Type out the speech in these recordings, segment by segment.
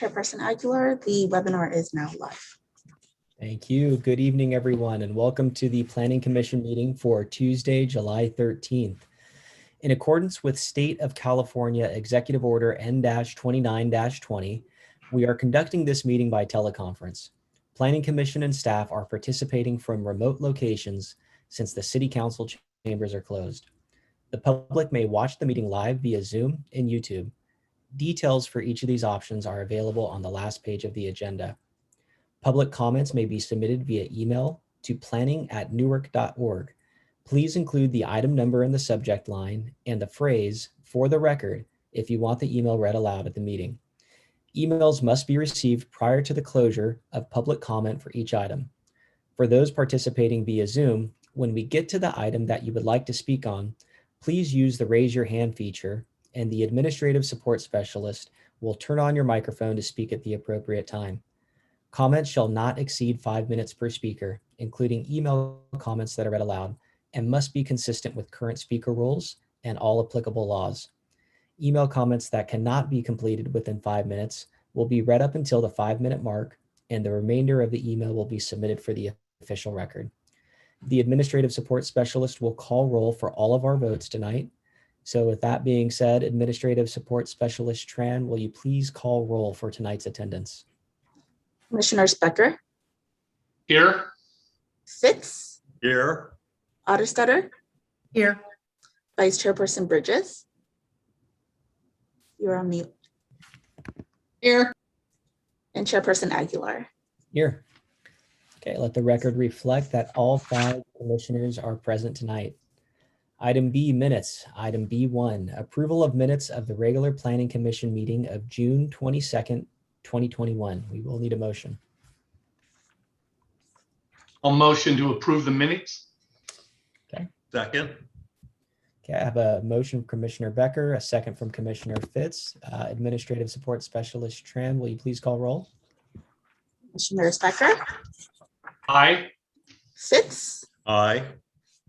Chairperson Aguilar, the webinar is now live. Thank you. Good evening, everyone, and welcome to the Planning Commission meeting for Tuesday, July 13th. In accordance with State of California Executive Order N-29-20, we are conducting this meeting by teleconference. Planning Commission and staff are participating from remote locations since the City Council chambers are closed. The public may watch the meeting live via Zoom and YouTube. Details for each of these options are available on the last page of the agenda. Public comments may be submitted via email to planning@newark.org. Please include the item number in the subject line and the phrase "for the record" if you want the email read aloud at the meeting. Emails must be received prior to the closure of public comment for each item. For those participating via Zoom, when we get to the item that you would like to speak on, please use the raise your hand feature and the administrative support specialist will turn on your microphone to speak at the appropriate time. Comments shall not exceed 5 minutes per speaker, including email comments that are read aloud, and must be consistent with current speaker rules and all applicable laws. Email comments that cannot be completed within 5 minutes will be read up until the 5-minute mark, and the remainder of the email will be submitted for the official record. The administrative support specialist will call roll for all of our votes tonight. So with that being said, Administrative Support Specialist Tran, will you please call roll for tonight's attendance? Commissioners Becker. Here. Fitz. Here. Otterstutter. Here. Vice Chairperson Bridges. You're on mute. Here. And Chairperson Aguilar. Here. Okay, let the record reflect that all 5 commissioners are present tonight. Item B, minutes. Item B1, approval of minutes of the regular Planning Commission meeting of June 22nd, 2021. We will need a motion. I'll motion to approve the minutes. Okay. Second. Okay, I have a motion from Commissioner Becker, a second from Commissioner Fitz. Administrative Support Specialist Tran, will you please call roll? Commissioners Becker. Aye. Fitz. Aye.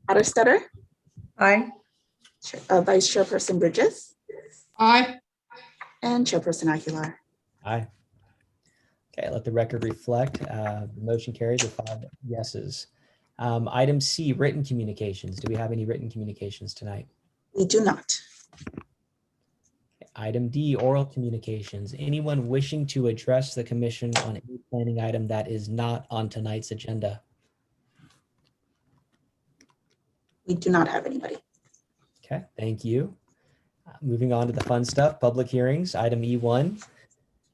Otterstutter. Aye. Vice Chairperson Bridges. Aye. And Chairperson Aguilar. Aye. Okay, let the record reflect. The motion carries with 5 yeses. Item C, written communications. Do we have any written communications tonight? We do not. Item D, oral communications. Anyone wishing to address the commission on any planning item that is not on tonight's agenda? We do not have anybody. Okay, thank you. Moving on to the fun stuff, public hearings. Item E1,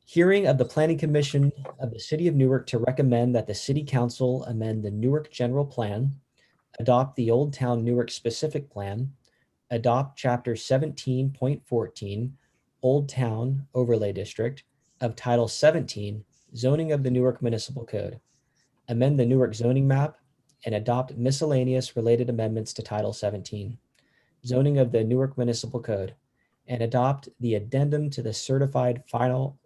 hearing of the Planning Commission of the City of Newark to recommend that the City Council amend the Newark General Plan, adopt the Old Town Newark Specific Plan, adopt Chapter 17.14, Old Town Overlay District of Title 17, Zoning of the Newark Municipal Code, amend the Newark zoning map, and adopt miscellaneous related amendments to Title 17, Zoning of the Newark Municipal Code, and adopt the addendum to the certified final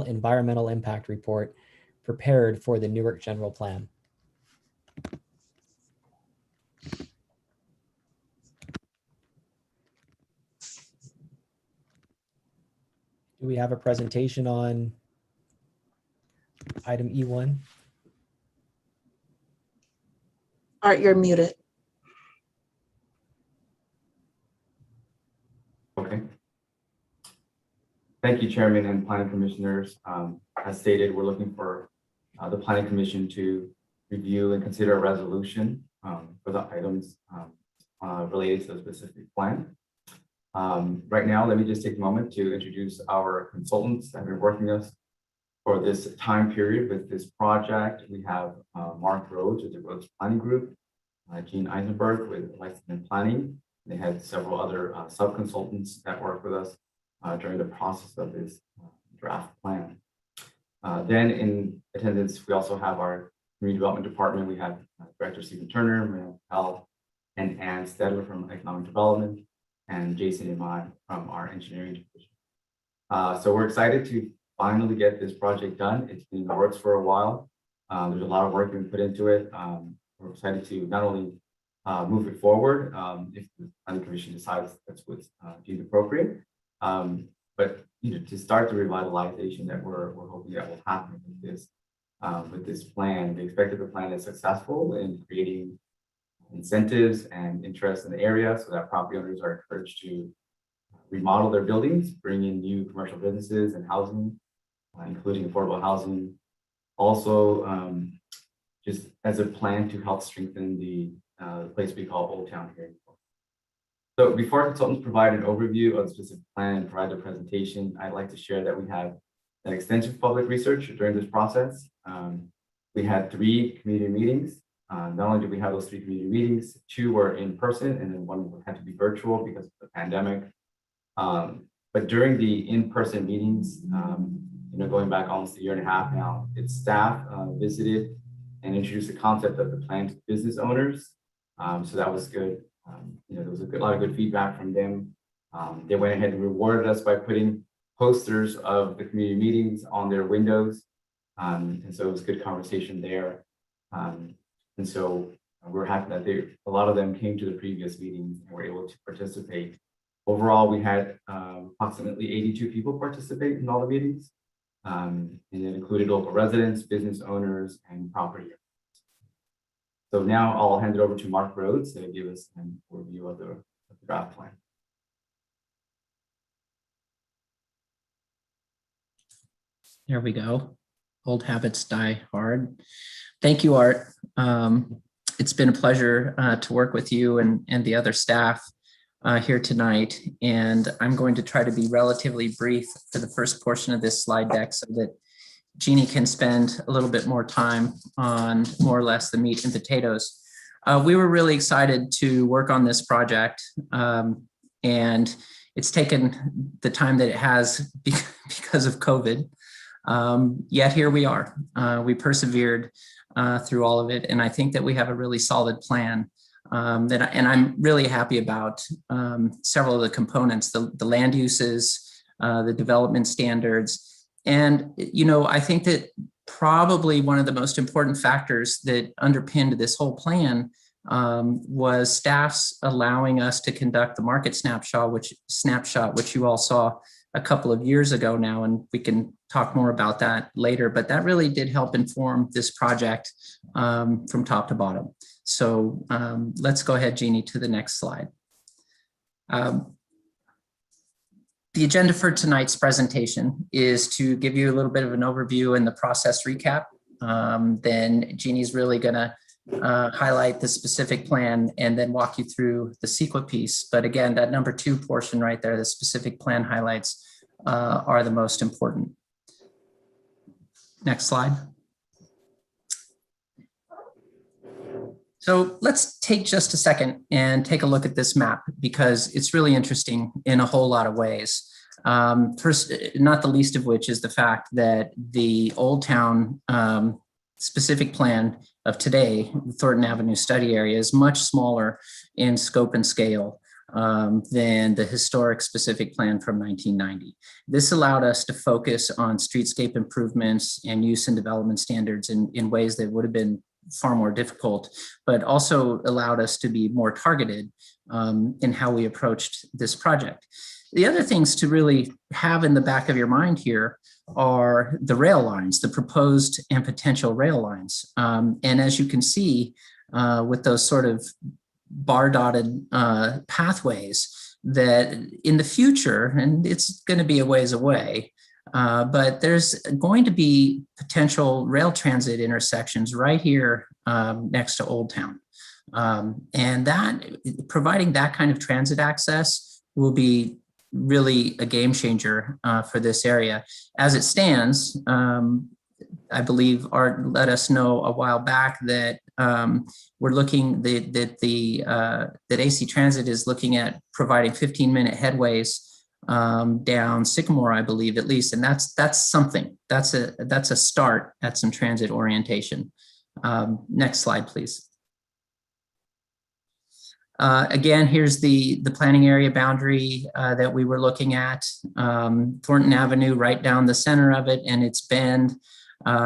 environmental impact report prepared for the Newark General Plan. Do we have a presentation on item E1? Art, you're muted. Okay. Thank you, Chairman and Planning Commissioners. As stated, we're looking for the Planning Commission to review and consider a resolution for the items related to the specific plan. Right now, let me just take a moment to introduce our consultants that have been working with us for this time period with this project. We have Mark Rhodes with the Rhodes Planning Group, Gene Eisenberg with Licensing Planning. They had several other sub-consultants that worked with us during the process of this draft plan. Then in attendance, we also have our Community Development Department. We have Director Stephen Turner, Mental Health, and Ann Stedler from Economic Development, and Jason Imai from our Engineering Division. So we're excited to finally get this project done. It's been in the works for a while. There's a lot of work being put into it. We're excited to not only move it forward if the Planning Commission decides that's what's deemed appropriate, but to start the revitalization that we're hoping that will happen with this plan. We expect that the plan is successful in creating incentives and interest in the area so that property owners are encouraged to remodel their buildings, bring in new commercial businesses and housing, including affordable housing. Also, just as a plan to help strengthen the place we call Old Town here. So before consultants provide an overview of the specific plan and provide the presentation, I'd like to share that we have an extensive public research during this process. We had 3 community meetings. Not only did we have those 3 community meetings, 2 were in person and then 1 had to be virtual because of the pandemic. But during the in-person meetings, going back almost a year and a half now, its staff visited and introduced the concept of the plan to business owners. So that was good. There was a lot of good feedback from them. They went ahead and rewarded us by putting posters of the community meetings on their windows. And so it was good conversation there. And so we're happy that a lot of them came to the previous meetings and were able to participate. Overall, we had approximately 82 people participate in all the meetings. And it included local residents, business owners, and property owners. So now I'll hand it over to Mark Rhodes to give us an overview of the draft plan. There we go. Old habits die hard. Thank you, Art. It's been a pleasure to work with you and the other staff here tonight. And I'm going to try to be relatively brief for the first portion of this slide deck so that Jeannie can spend a little bit more time on more or less the meat and potatoes. We were really excited to work on this project, and it's taken the time that it has because of COVID. Yet here we are. We persevered through all of it, and I think that we have a really solid plan and I'm really happy about several of the components, the land uses, the development standards. And, I think that probably one of the most important factors that underpinned this whole plan was staff's allowing us to conduct the market snapshot, which you all saw a couple of years ago now, and we can talk more about that later, but that really did help inform this project from top to bottom. So let's go ahead, Jeannie, to the next slide. The agenda for tonight's presentation is to give you a little bit of an overview and the process recap. Then Jeannie's really gonna highlight the specific plan and then walk you through the CEQA piece. But again, that number 2 portion right there, the specific plan highlights are the most important. Next slide. So let's take just a second and take a look at this map because it's really interesting in a whole lot of ways. First, not the least of which is the fact that the Old Town specific plan of today, the Thornton Avenue study area, is much smaller in scope and scale than the historic specific plan from 1990. This allowed us to focus on streetscape improvements and use and development standards in ways that would have been far more difficult, but also allowed us to be more targeted in how we approached this project. The other things to really have in the back of your mind here are the rail lines, the proposed and potential rail lines. And as you can see with those sort of bar dotted pathways, that in the future, and it's going to be a ways away, but there's going to be potential rail transit intersections right here next to Old Town. And that providing that kind of transit access will be really a game changer for this area. As it stands, I believe Art let us know a while back that we're looking that AC Transit is looking at providing 15-minute headways down Sycamore, I believe, at least, and that's something. That's a start at some transit orientation. Next slide, please. Again, here's the planning area boundary that we were looking at. Thornton Avenue right down the center of it and its bend.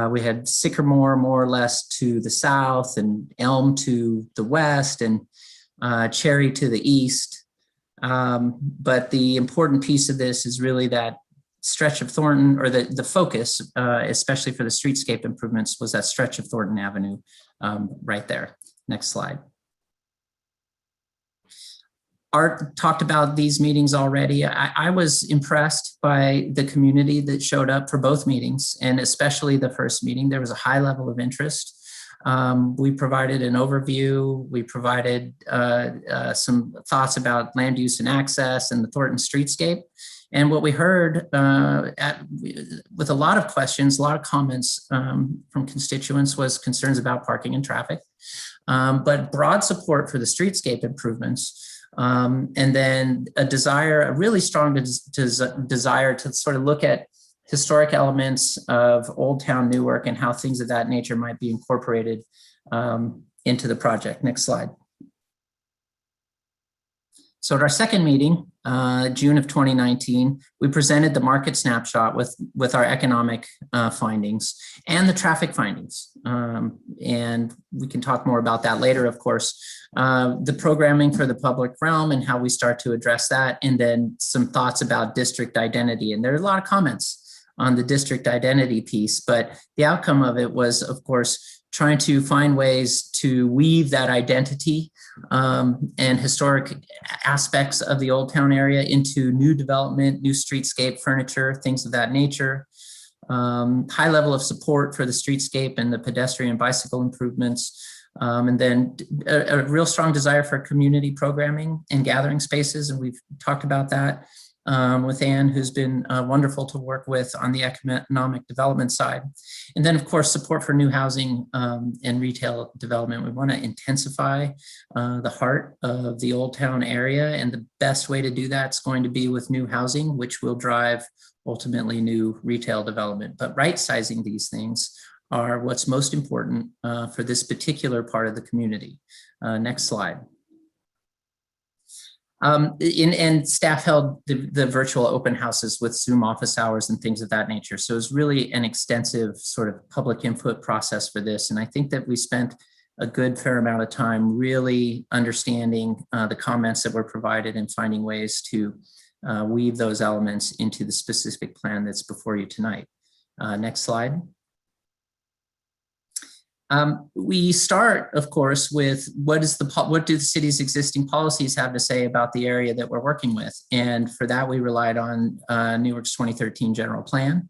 We had Sycamore more or less to the south and Elm to the west and Cherry to the east. But the important piece of this is really that stretch of Thornton, or the focus, especially for the streetscape improvements, was that stretch of Thornton Avenue right there. Next slide. Art talked about these meetings already. I was impressed by the community that showed up for both meetings, and especially the first meeting. There was a high level of interest. We provided an overview. We provided some thoughts about land use and access and the Thornton streetscape. And what we heard with a lot of questions, a lot of comments from constituents was concerns about parking and traffic, but broad support for the streetscape improvements. And then a really strong desire to sort of look at historic elements of Old Town Newark and how things of that nature might be incorporated into the project. Next slide. So at our second meeting, June of 2019, we presented the market snapshot with our economic findings and the traffic findings. And we can talk more about that later, of course. The programming for the public realm and how we start to address that, and then some thoughts about district identity. And there are a lot of comments on the district identity piece, but the outcome of it was, of course, trying to find ways to weave that identity and historic aspects of the Old Town area into new development, new streetscape furniture, things of that nature. High level of support for the streetscape and the pedestrian bicycle improvements. And then a real strong desire for community programming and gathering spaces. And we've talked about that with Anne, who's been wonderful to work with on the economic development side. And then, of course, support for new housing and retail development. We want to intensify the heart of the Old Town area. And the best way to do that is going to be with new housing, which will drive ultimately new retail development. But right sizing these things are what's most important for this particular part of the community. Next slide. And staff held the virtual open houses with Zoom office hours and things of that nature. So it was really an extensive sort of public input process for this. And I think that we spent a good fair amount of time really understanding the comments that were provided and finding ways to weave those elements into the specific plan that's before you tonight. Next slide. We start, of course, with what do the city's existing policies have to say about the area that we're working with? And for that, we relied on Newark's 2013 general plan.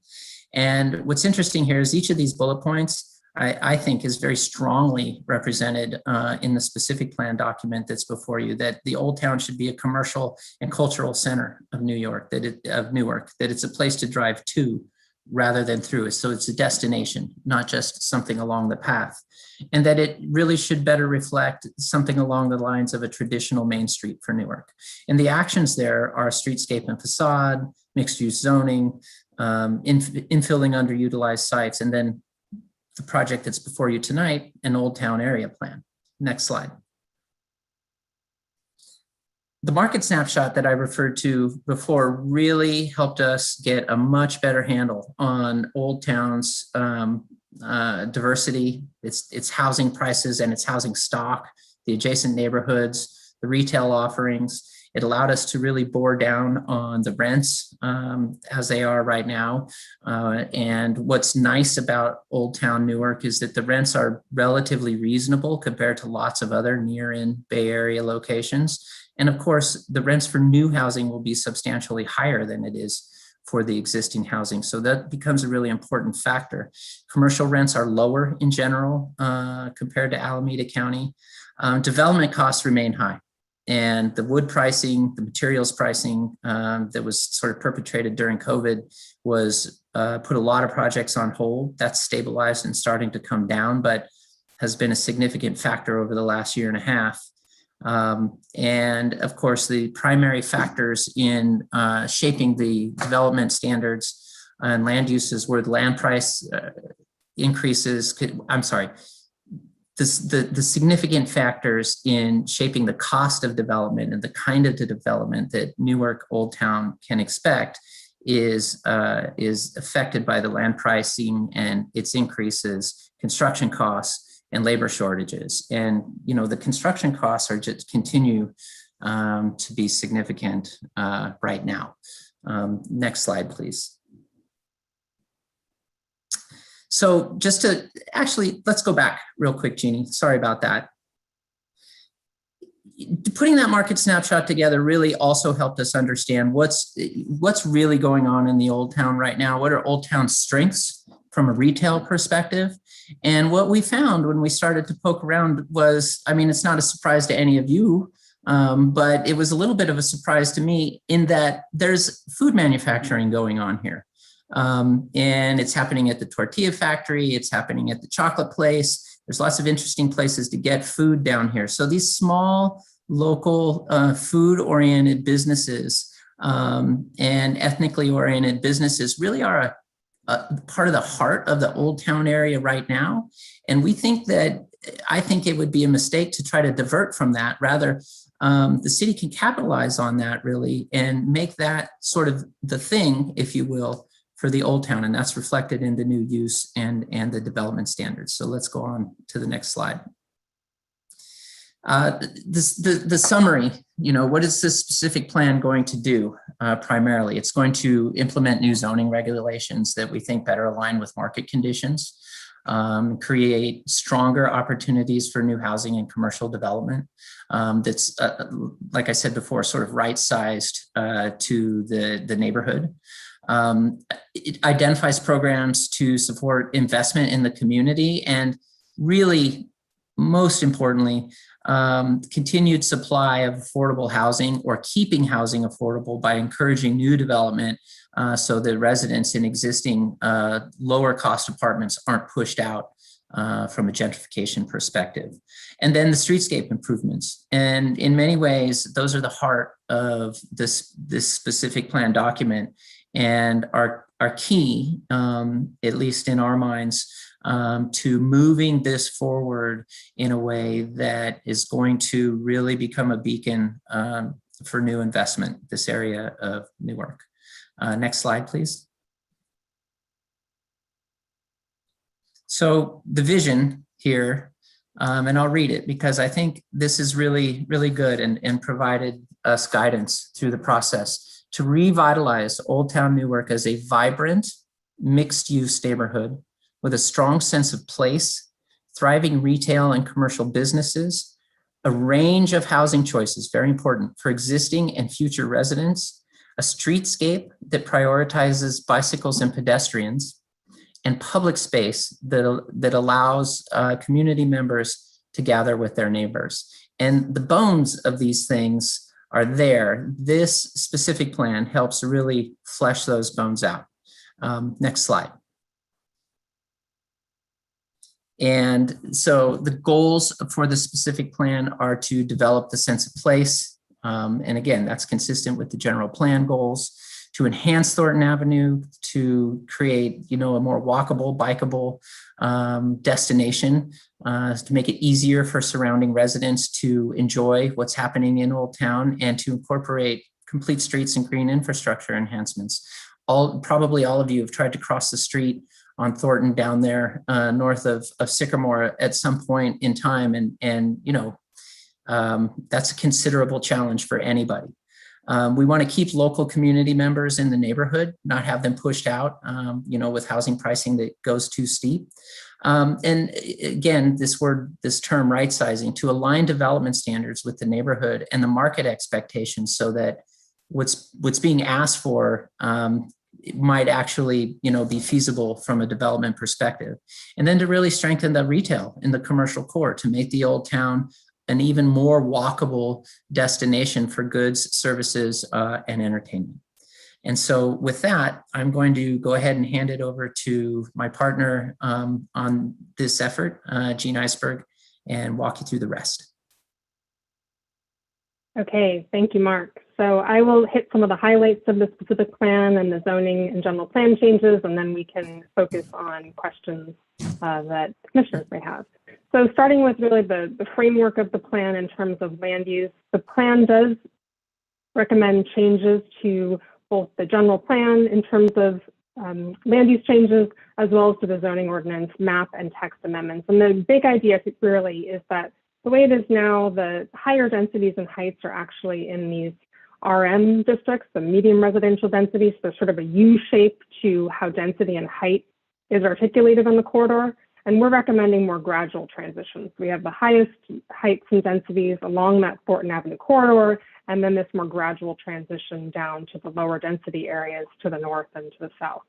And what's interesting here is each of these bullet points, I think, is very strongly represented in the specific plan document that's before you, that the Old Town should be a commercial and cultural center of Newark, that it's a place to drive to rather than through it. So it's a destination, not just something along the path. And that it really should better reflect something along the lines of a traditional Main Street for Newark. And the actions there are streetscape and facade, mixed use zoning, infilling underutilized sites, and then the project that's before you tonight, an Old Town area plan. Next slide. The market snapshot that I referred to before really helped us get a much better handle on Old Town's diversity, its housing prices and its housing stock, the adjacent neighborhoods, the retail offerings. It allowed us to really bore down on the rents as they are right now. And what's nice about Old Town Newark is that the rents are relatively reasonable compared to lots of other near in Bay Area locations. And of course, the rents for new housing will be substantially higher than it is for the existing housing. So that becomes a really important factor. Commercial rents are lower in general compared to Alameda County. Development costs remain high. And the wood pricing, the materials pricing that was sort of perpetrated during COVID was put a lot of projects on hold. That's stabilized and starting to come down, but has been a significant factor over the last year and a half. And of course, the primary factors in shaping the development standards and land uses were the land price increases. The significant factors in shaping the cost of development and the kind of the development that Newark Old Town can expect is affected by the land pricing and its increases, construction costs, and labor shortages. And the construction costs are just continue to be significant right now. Next slide, please. So just to actually, let's go back real quick, Jeannie. Sorry about that. Putting that market snapshot together really also helped us understand what's really going on in the Old Town right now. What are Old Town's strengths from a retail perspective? And what we found when we started to poke around was, I mean, it's not a surprise to any of you, but it was a little bit of a surprise to me in that there's food manufacturing going on here. And it's happening at the tortilla factory. It's happening at the chocolate place. There's lots of interesting places to get food down here. So these small, local, food-oriented businesses and ethnically oriented businesses really are a part of the heart of the Old Town area right now. And we think that, I think it would be a mistake to try to divert from that. Rather, the city can capitalize on that really and make that sort of the thing, if you will, for the Old Town, and that's reflected in the new use and the development standards. So let's go on to the next slide. The summary, what is this specific plan going to do primarily? It's going to implement new zoning regulations that we think better align with market conditions, create stronger opportunities for new housing and commercial development that's, like I said before, sort of right-sized to the neighborhood. It identifies programs to support investment in the community and really, most importantly, continued supply of affordable housing or keeping housing affordable by encouraging new development so that residents in existing lower cost apartments aren't pushed out from a gentrification perspective. And then the streetscape improvements. And in many ways, those are the heart of this specific plan document and are key, at least in our minds, to moving this forward in a way that is going to really become a beacon for new investment, this area of Newark. Next slide, please. So the vision here, and I'll read it because I think this is really, really good and provided us guidance through the process to revitalize Old Town Newark as a vibrant, mixed-use neighborhood with a strong sense of place, thriving retail and commercial businesses, a range of housing choices, very important, for existing and future residents, a streetscape that prioritizes bicycles and pedestrians, and public space that allows community members to gather with their neighbors. And the bones of these things are there. This specific plan helps really flesh those bones out. Next slide. And so the goals for the specific plan are to develop the sense of place. And again, that's consistent with the general plan goals, to enhance Thornton Avenue, to create, a more walkable, bikeable destination, to make it easier for surrounding residents to enjoy what's happening in Old Town, and to incorporate complete streets and green infrastructure enhancements. Probably all of you have tried to cross the street on Thornton down there north of Sycamore at some point in time, and that's a considerable challenge for anybody. We want to keep local community members in the neighborhood, not have them pushed out, with housing pricing that goes too steep. And again, this term right sizing, to align development standards with the neighborhood and the market expectations so that what's being asked for might actually, be feasible from a development perspective. And then to really strengthen the retail in the commercial core to make the Old Town an even more walkable destination for goods, services, and entertainment. And so with that, I'm going to go ahead and hand it over to my partner on this effort, Jean Eisberg, and walk you through the rest. Okay, thank you, Mark. So I will hit some of the highlights of the specific plan and the zoning and general plan changes, and then we can focus on questions that commissioners may have. So starting with really the framework of the plan in terms of land use, the plan does recommend changes to both the general plan in terms of land use changes, as well as to the zoning ordinance, map, and text amendments. And the big idea really is that the way it is now, the higher densities and heights are actually in these RM districts, the medium residential densities, so sort of a U shape to how density and height is articulated on the corridor, and we're recommending more gradual transitions. We have the highest heights and densities along that Thornton Avenue corridor, and then this more gradual transition down to the lower density areas to the north and to the south.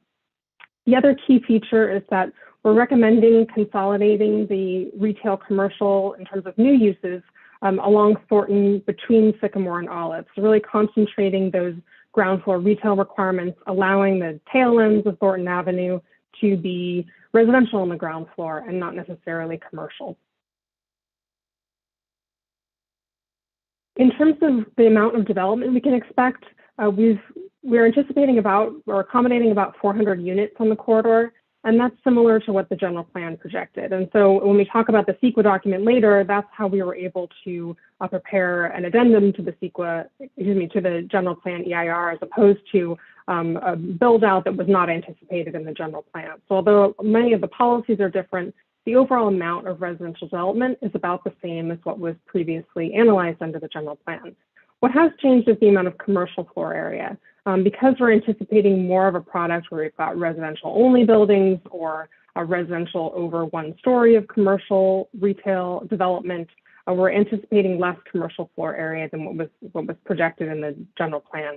The other key feature is that we're recommending consolidating the retail commercial in terms of new uses along Thornton between Sycamore and Olive. So really concentrating those ground floor retail requirements, allowing the tail ends of Thornton Avenue to be residential on the ground floor and not necessarily commercial. In terms of the amount of development we can expect, we're anticipating accommodating about 400 units on the corridor, and that's similar to what the general plan projected. And so when we talk about the CEQA document later, that's how we were able to prepare an addendum to the CEQA, to the general plan EIR, as opposed to a build out that was not anticipated in the general plan. So although many of the policies are different, the overall amount of residential development is about the same as what was previously analyzed under the general plan. What has changed is the amount of commercial floor area. Because we're anticipating more of a product where we've got residential only buildings or a residential over 1 story of commercial retail development, we're anticipating less commercial floor area than what was projected in the general plan.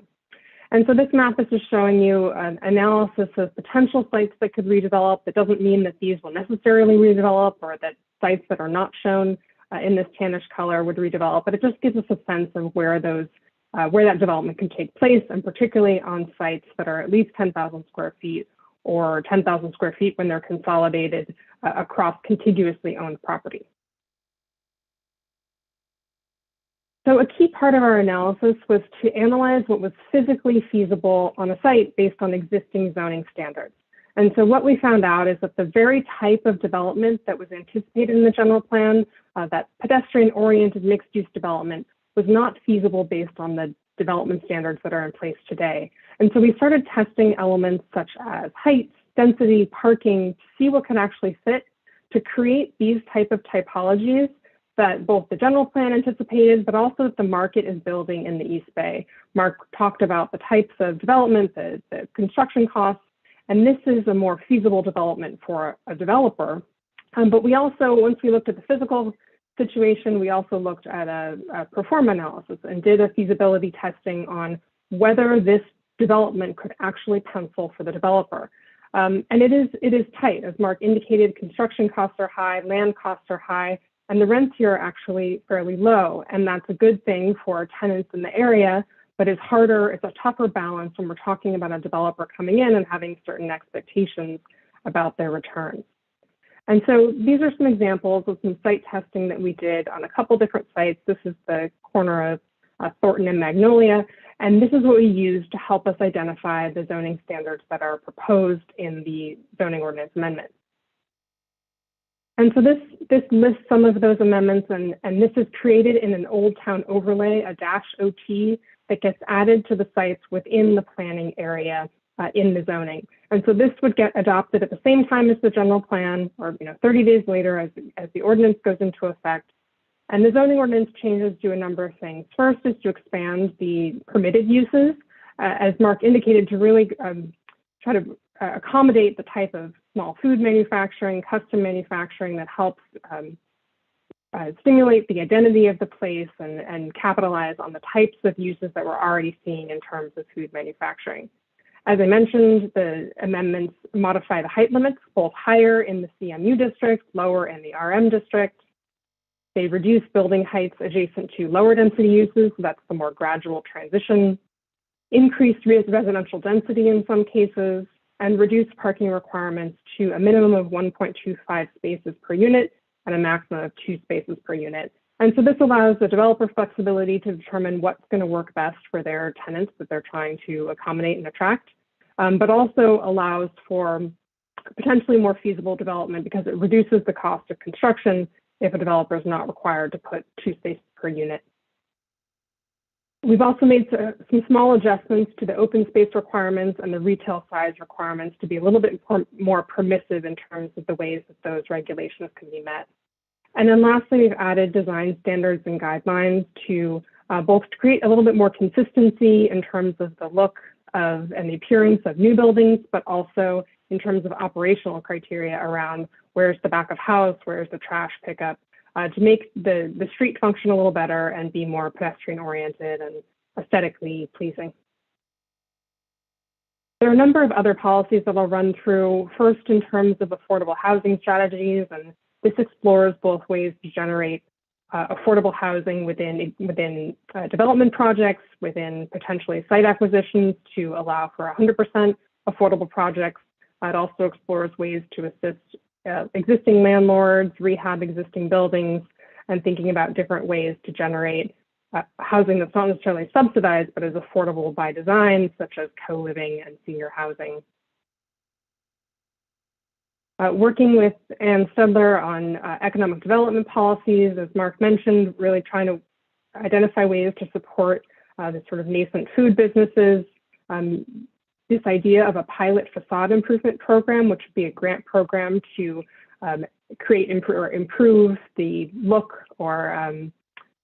And so this map is just showing you an analysis of potential sites that could redevelop. That doesn't mean that these will necessarily redevelop or that sites that are not shown in this tannish color would redevelop, but it just gives us a sense of where that development can take place, and particularly on sites that are at least 10,000 square feet or 10,000 square feet when they're consolidated across contiguously owned property. So a key part of our analysis was to analyze what was physically feasible on a site based on existing zoning standards. And so what we found out is that the very type of development that was anticipated in the general plan, that pedestrian-oriented mixed-use development, was not feasible based on the development standards that are in place today. And so we started testing elements such as height, density, parking, to see what could actually fit to create these type of typologies that both the general plan anticipated, but also that the market is building in the East Bay. Mark talked about the types of development, the construction costs, and this is a more feasible development for a developer. But we also, once we looked at the physical situation, we also looked at a pro forma analysis and did a feasibility testing on whether this development could actually pencil for the developer. And it is tight. As Mark indicated, construction costs are high, land costs are high, and the rents here are actually fairly low. And that's a good thing for tenants in the area, but it's harder, it's a tougher balance when we're talking about a developer coming in and having certain expectations about their returns. And so these are some examples of some site testing that we did on a couple different sites. This is the corner of Thornton and Magnolia. And this is what we used to help us identify the zoning standards that are proposed in the zoning ordinance amendment. And so this lists some of those amendments, and this is created in an Old Town overlay, a -OT, that gets added to the sites within the planning area in the zoning. And so this would get adopted at the same time as the general plan, or 30 days later as the ordinance goes into effect. And the zoning ordinance changes do a number of things. First is to expand the permitted uses, as Mark indicated, to really try to accommodate the type of small food manufacturing, custom manufacturing that helps stimulate the identity of the place and capitalize on the types of uses that we're already seeing in terms of food manufacturing. As I mentioned, the amendments modify the height limits, both higher in the CMU district, lower in the RM district. They reduce building heights adjacent to lower density uses, so that's the more gradual transition. Increase residential density in some cases, and reduce parking requirements to a minimum of 1.25 spaces per unit and a maximum of 2 spaces per unit. And so this allows the developer flexibility to determine what's going to work best for their tenants that they're trying to accommodate and attract, but also allows for potentially more feasible development because it reduces the cost of construction if a developer is not required to put 2 spaces per unit. We've also made some small adjustments to the open space requirements and the retail size requirements to be a little bit more permissive in terms of the ways that those regulations can be met. And then lastly, we've added design standards and guidelines to both create a little bit more consistency in terms of the look of and the appearance of new buildings, but also in terms of operational criteria around where's the back of house, where's the trash pickup, to make the street function a little better and be more pedestrian oriented and aesthetically pleasing. There are a number of other policies that I'll run through. First, in terms of affordable housing strategies, and this explores both ways to generate affordable housing within development projects, within potentially site acquisitions to allow for 100% affordable projects. It also explores ways to assist existing landlords, rehab existing buildings, and thinking about different ways to generate housing that's not necessarily subsidized, but is affordable by design, such as co-living and senior housing. Working with Ann Studler on economic development policies, as Mark mentioned, really trying to identify ways to support the sort of nascent food businesses. This idea of a pilot facade improvement program, which would be a grant program to create or improve the look or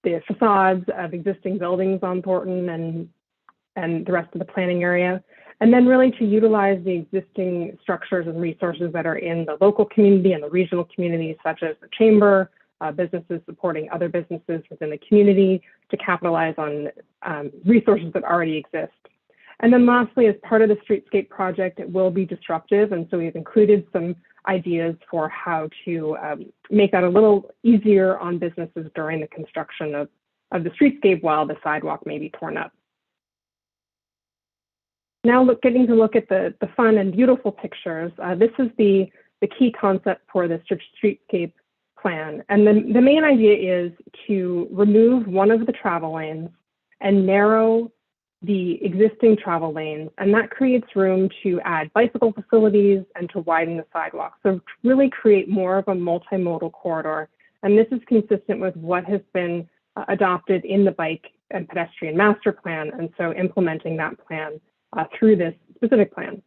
the facades of existing buildings on Thornton and the rest of the planning area. And then really to utilize the existing structures and resources that are in the local community and the regional community, such as the chamber, businesses supporting other businesses within the community to capitalize on resources that already exist. And then lastly, as part of the Streetscape project, it will be disruptive. And so we've included some ideas for how to make that a little easier on businesses during the construction of the streetscape while the sidewalk may be torn up. Now getting to look at the fun and beautiful pictures, this is the key concept for the streetscape plan. And the main idea is to remove one of the travel lanes and narrow the existing travel lanes, and that creates room to add bicycle facilities and to widen the sidewalk. So to really create more of a multimodal corridor. And this is consistent with what has been adopted in the bike and pedestrian master plan. And so implementing that plan through this specific plan.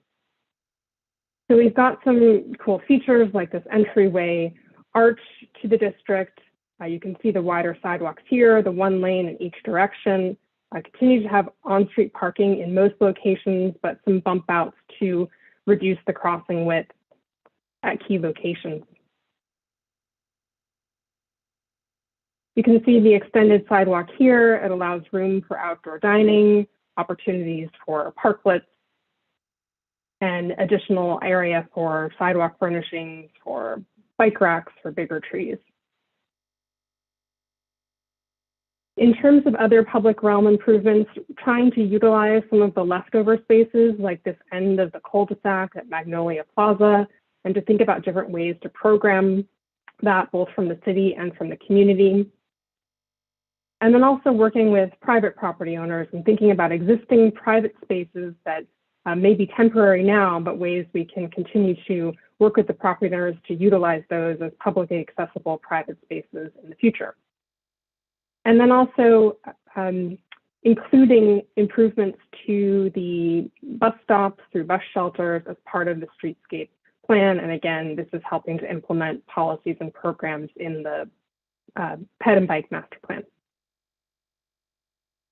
So we've got some cool features like this entryway arch to the district. You can see the wider sidewalks here, the one lane in each direction. Continue to have on-street parking in most locations, but some bump outs to reduce the crossing width at key locations. You can see the extended sidewalk here. It allows room for outdoor dining, opportunities for parklets, and additional area for sidewalk furnishings, for bike racks, for bigger trees. In terms of other public realm improvements, trying to utilize some of the leftover spaces like this end of the cul-de-sac at Magnolia Plaza, and to think about different ways to program that both from the city and from the community. And then also working with private property owners and thinking about existing private spaces that may be temporary now, but ways we can continue to work with the property owners to utilize those as publicly accessible private spaces in the future. And then also including improvements to the bus stops through bus shelters as part of the streetscape plan. And again, this is helping to implement policies and programs in the ped and bike master plan.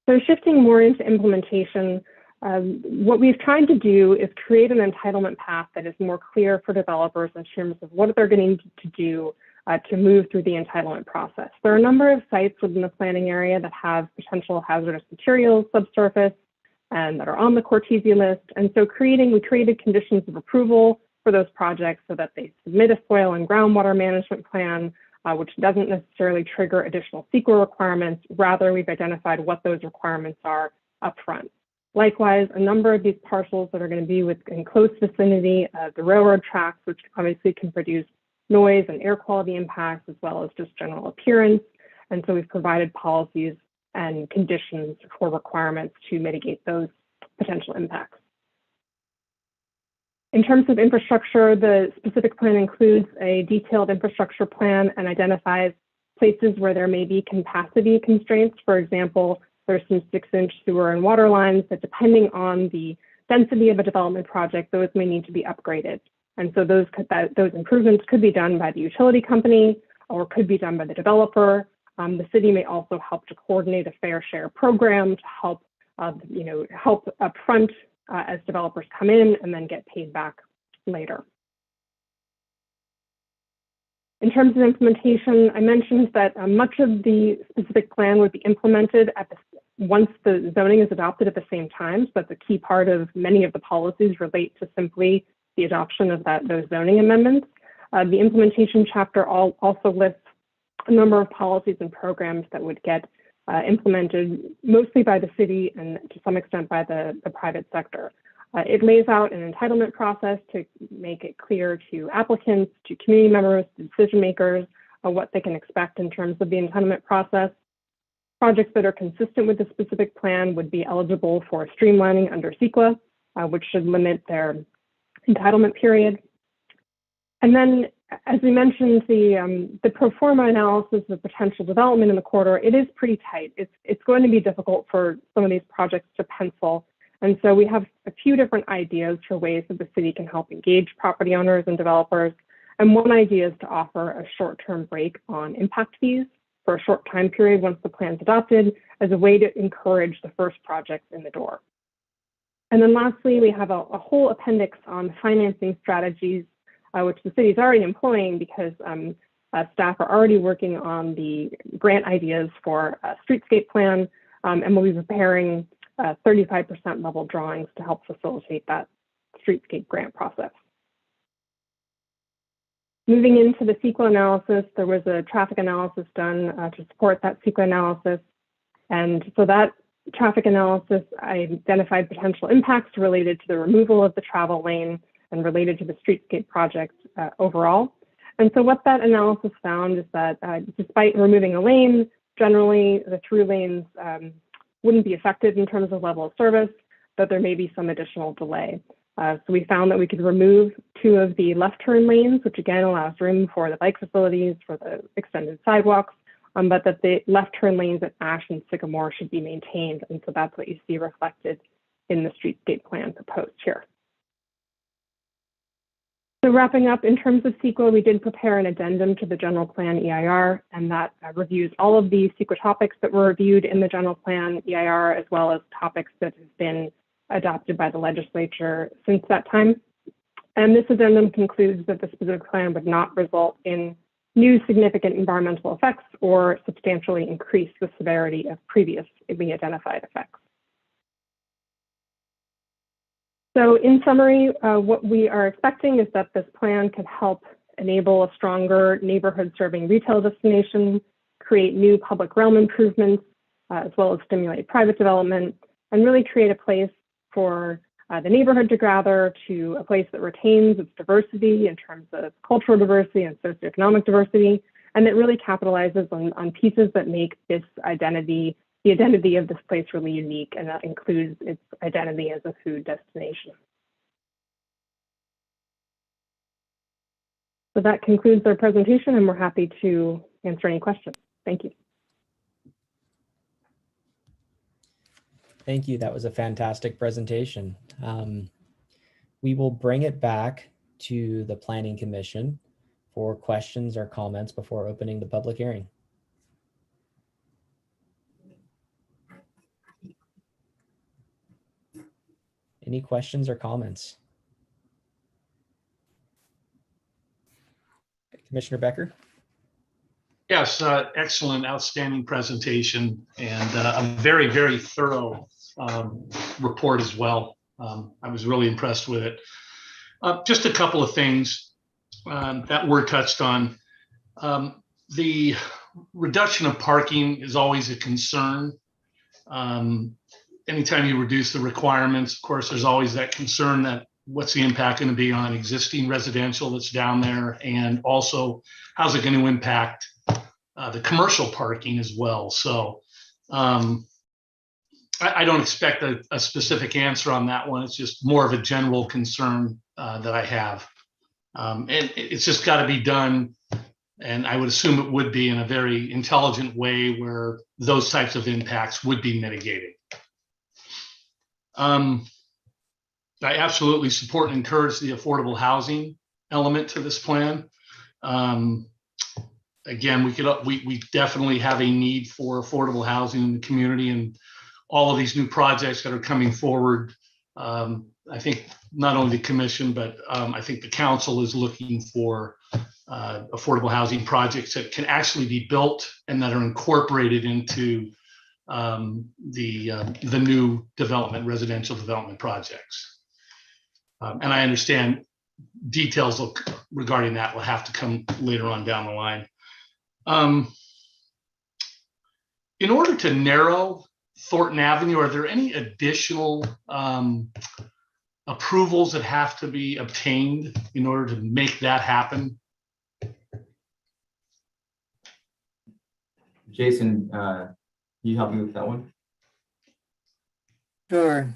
So shifting more into implementation, what we've tried to do is create an entitlement path that is more clear for developers in terms of what they're going to do to move through the entitlement process. There are a number of sites within the planning area that have potential hazardous materials subsurface and that are on the Cortesia list. And so we created conditions of approval for those projects so that they submit a soil and groundwater management plan, which doesn't necessarily trigger additional CEQA requirements. Rather, we've identified what those requirements are upfront. Likewise, a number of these parcels that are going to be in close vicinity of the railroad tracks, which obviously can produce noise and air quality impacts, as well as just general appearance. And so we've provided policies and conditions for requirements to mitigate those potential impacts. In terms of infrastructure, the specific plan includes a detailed infrastructure plan and identifies places where there may be capacity constraints. For example, there's some 6-inch sewer and water lines that, depending on the density of a development project, those may need to be upgraded. And so those improvements could be done by the utility company or could be done by the developer. The city may also help to coordinate a fair share program to help, help upfront as developers come in and then get paid back later. In terms of implementation, I mentioned that much of the specific plan would be implemented once the zoning is adopted at the same time. So that's a key part of many of the policies relate to simply the adoption of those zoning amendments. The implementation chapter also lists a number of policies and programs that would get implemented mostly by the city and to some extent by the private sector. It lays out an entitlement process to make it clear to applicants, to community members, to decision makers, what they can expect in terms of the entitlement process. Projects that are consistent with the specific plan would be eligible for streamlining under CEQA, which should limit their entitlement period. And then, as we mentioned, the pro forma analysis of potential development in the corridor, it is pretty tight. It's going to be difficult for some of these projects to pencil. And so we have a few different ideas for ways that the city can help engage property owners and developers. And one idea is to offer a short-term break on impact fees for a short time period once the plan's adopted as a way to encourage the first projects in the door. And then lastly, we have a whole appendix on financing strategies, which the city is already employing because staff are already working on the grant ideas for a Streetscape Plan, and we'll be preparing 35% level drawings to help facilitate that Streetscape grant process. Moving into the CEQA analysis, there was a traffic analysis done to support that CEQA analysis. And so that traffic analysis identified potential impacts related to the removal of the travel lane and related to the Streetscape project overall. And so what that analysis found is that despite removing a lane, generally the through lanes wouldn't be affected in terms of level of service, but there may be some additional delay. So we found that we could remove 2 of the left turn lanes, which again allows room for the bike facilities, for the extended sidewalks, but that the left turn lanes at Ash and Sycamore should be maintained. And so that's what you see reflected in the Streetscape Plan proposed here. So wrapping up, in terms of CEQA, we did prepare an addendum to the general plan EIR, and that reviews all of the CEQA topics that were reviewed in the general plan EIR, as well as topics that have been adopted by the legislature since that time. And this addendum concludes that the specific plan would not result in new significant environmental effects or substantially increase the severity of previously identified effects. So in summary, what we are expecting is that this plan could help enable a stronger neighborhood serving retail destination, create new public realm improvements, as well as stimulate private development, and really create a place for the neighborhood to gather, to a place that retains its diversity in terms of cultural diversity and socioeconomic diversity, and that really capitalizes on pieces that make this identity, the identity of this place, really unique, and that includes its identity as a food destination. So that concludes our presentation, and we're happy to answer any questions. Thank you. Thank you. That was a fantastic presentation. We will bring it back to the Planning Commission for questions or comments before opening the public hearing. Any questions or comments? Commissioner Becker? Yes, excellent, outstanding presentation, and a very, very thorough report as well. I was really impressed with it. Just a couple of things that were touched on. The reduction of parking is always a concern. Anytime you reduce the requirements, of course, there's always that concern that what's the impact going to be on existing residential that's down there, and also how's it going to impact the commercial parking as well. So I don't expect a specific answer on that one. It's just more of a general concern that I have. And it's just got to be done. And I would assume it would be in a very intelligent way where those types of impacts would be mitigated. I absolutely support and encourage the affordable housing element to this plan. Again, we definitely have a need for affordable housing in the community, and all of these new projects that are coming forward, I think not only the commission, but I think the council is looking for affordable housing projects that can actually be built and that are incorporated into the new development, residential development projects. And I understand details regarding that will have to come later on down the line. In order to narrow Thornton Avenue, are there any additional approvals that have to be obtained in order to make that happen? Jason, can you help me with that one? Sure.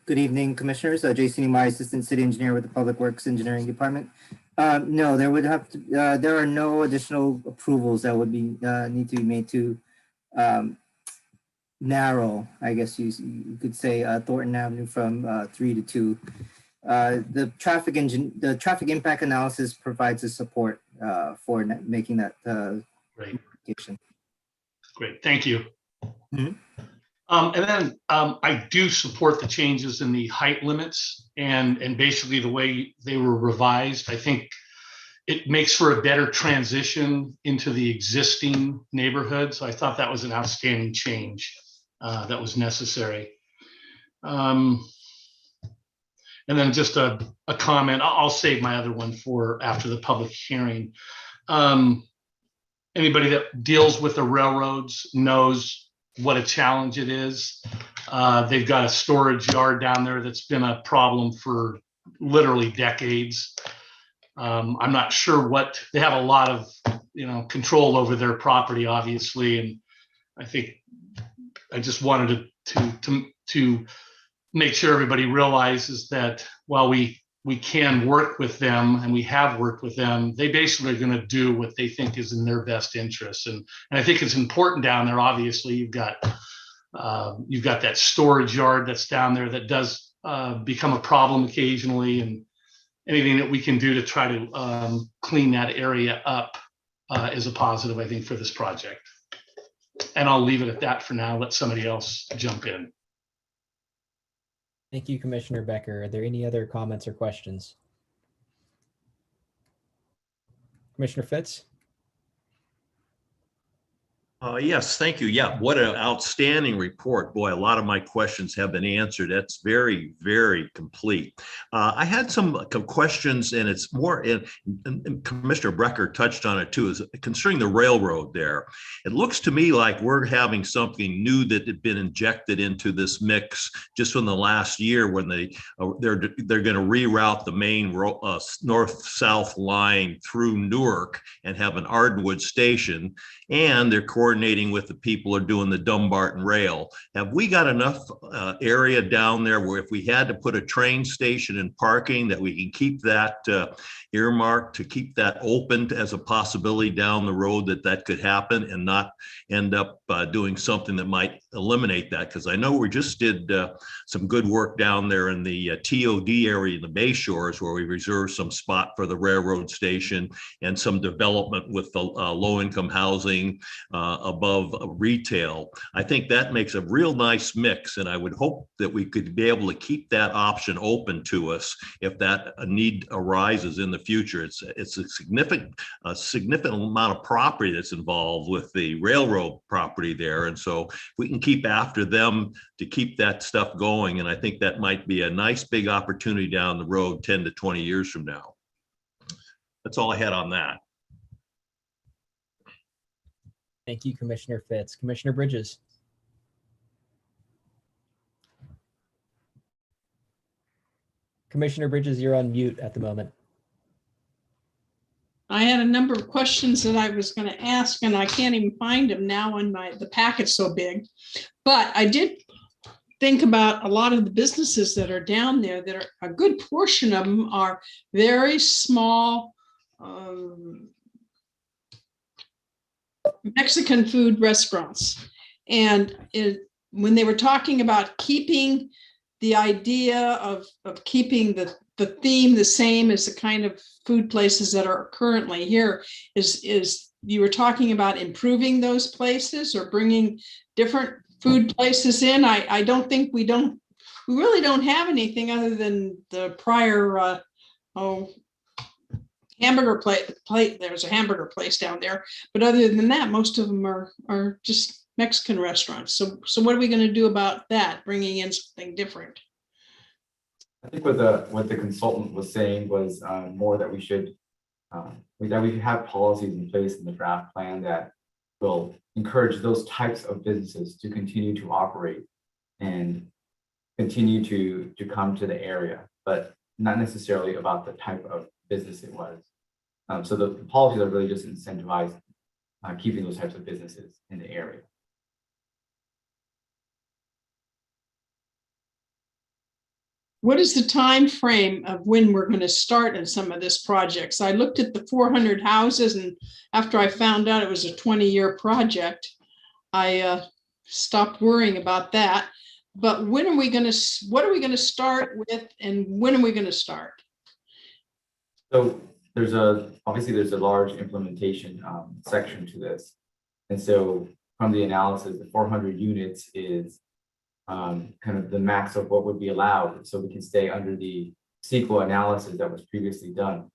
Good evening, Commissioners. Jason Imai, Assistant City Engineer with the Public Works Engineering Department. No, there would have to. There are no additional approvals that would be need to be made to narrow, I guess you could say, Thornton Avenue from 3 to 2. The traffic impact analysis provides the support for making that Great. application. Great, thank you. Mhm. And then I do support the changes in the height limits and basically the way they were revised. I think it makes for a better transition into the existing neighborhood. So I thought that was an outstanding change that was necessary. And then just a comment, I'll save my other one for after the public hearing. Anybody that deals with the railroads knows what a challenge it is. They've got a storage yard down there that's been a problem for literally decades. I'm not sure what, they have a lot of, control over their property, obviously. And I think I just wanted to make sure everybody realizes that while we can work with them and we have worked with them, they basically are going to do what they think is in their best interest. And I think it's important down there. Obviously, you've got that storage yard that's down there that does become a problem occasionally, and anything that we can do to try to clean that area up is a positive, I think, for this project. And I'll leave it at that for now. Let somebody else jump in. Thank you, Commissioner Becker. Are there any other comments or questions? Commissioner Fitz? Yes, thank you. Yeah, what an outstanding report. Boy, a lot of my questions have been answered. That's very, very complete. I had some questions, and it's more, and Commissioner Becker touched on it too, is concerning the railroad there. It looks to me like we're having something new that had been injected into this mix just from the last year when they're going to reroute the main north-south line through Newark and have an Ardenwood station, and they're coordinating with the people who are doing the Dumbarton Rail. Have we got enough area down there where if we had to put a train station and parking that we can keep that earmarked to keep that open as a possibility down the road that could happen and not end up doing something that might eliminate that? Because I know we just did some good work down there in the TOD area in the Bay Shores where we reserved some spot for the railroad station and some development with the low-income housing above retail. I think that makes a real nice mix, and I would hope that we could be able to keep that option open to us if that need arises in the future. It's a significant amount of property that's involved with the railroad property there, and so we can keep after them to keep that stuff going, and I think that might be a nice big opportunity down the road 10 to 20 years from now. That's all I had on that. Thank you, Commissioner Fitz. Commissioner Bridges? Commissioner Bridges, you're on mute at the moment. I had a number of questions that I was going to ask, and I can't even find them now on the packet's so big. But I did think about a lot of the businesses that are down there that are, a good portion of them are very small Mexican food restaurants. And when they were talking about keeping the idea of keeping the theme the same as the kind of food places that are currently here, is you were talking about improving those places or bringing different food places in. I don't think we don't we really don't have anything other than the prior, hamburger plate. There's a hamburger place down there. But other than that, most of them are just Mexican restaurants. So what are we going to do about that, bringing in something different? I think what the consultant was saying was more that we should have policies in place in the draft plan that will encourage those types of businesses to continue to operate and continue to come to the area, but not necessarily about the type of business it was. So the policies are really just incentivized keeping those types of businesses in the area. What is the time frame of when we're going to start in some of this projects? I looked at the 400 houses, and after I found out it was a 20-year project, I stopped worrying about that. But when are we going to? What are we going to start with, and when are we going to start? So obviously there's a large implementation section to this, and so from the analysis, the 400 units is kind of the max of what would be allowed, so we can stay under the CEQA analysis that was previously done.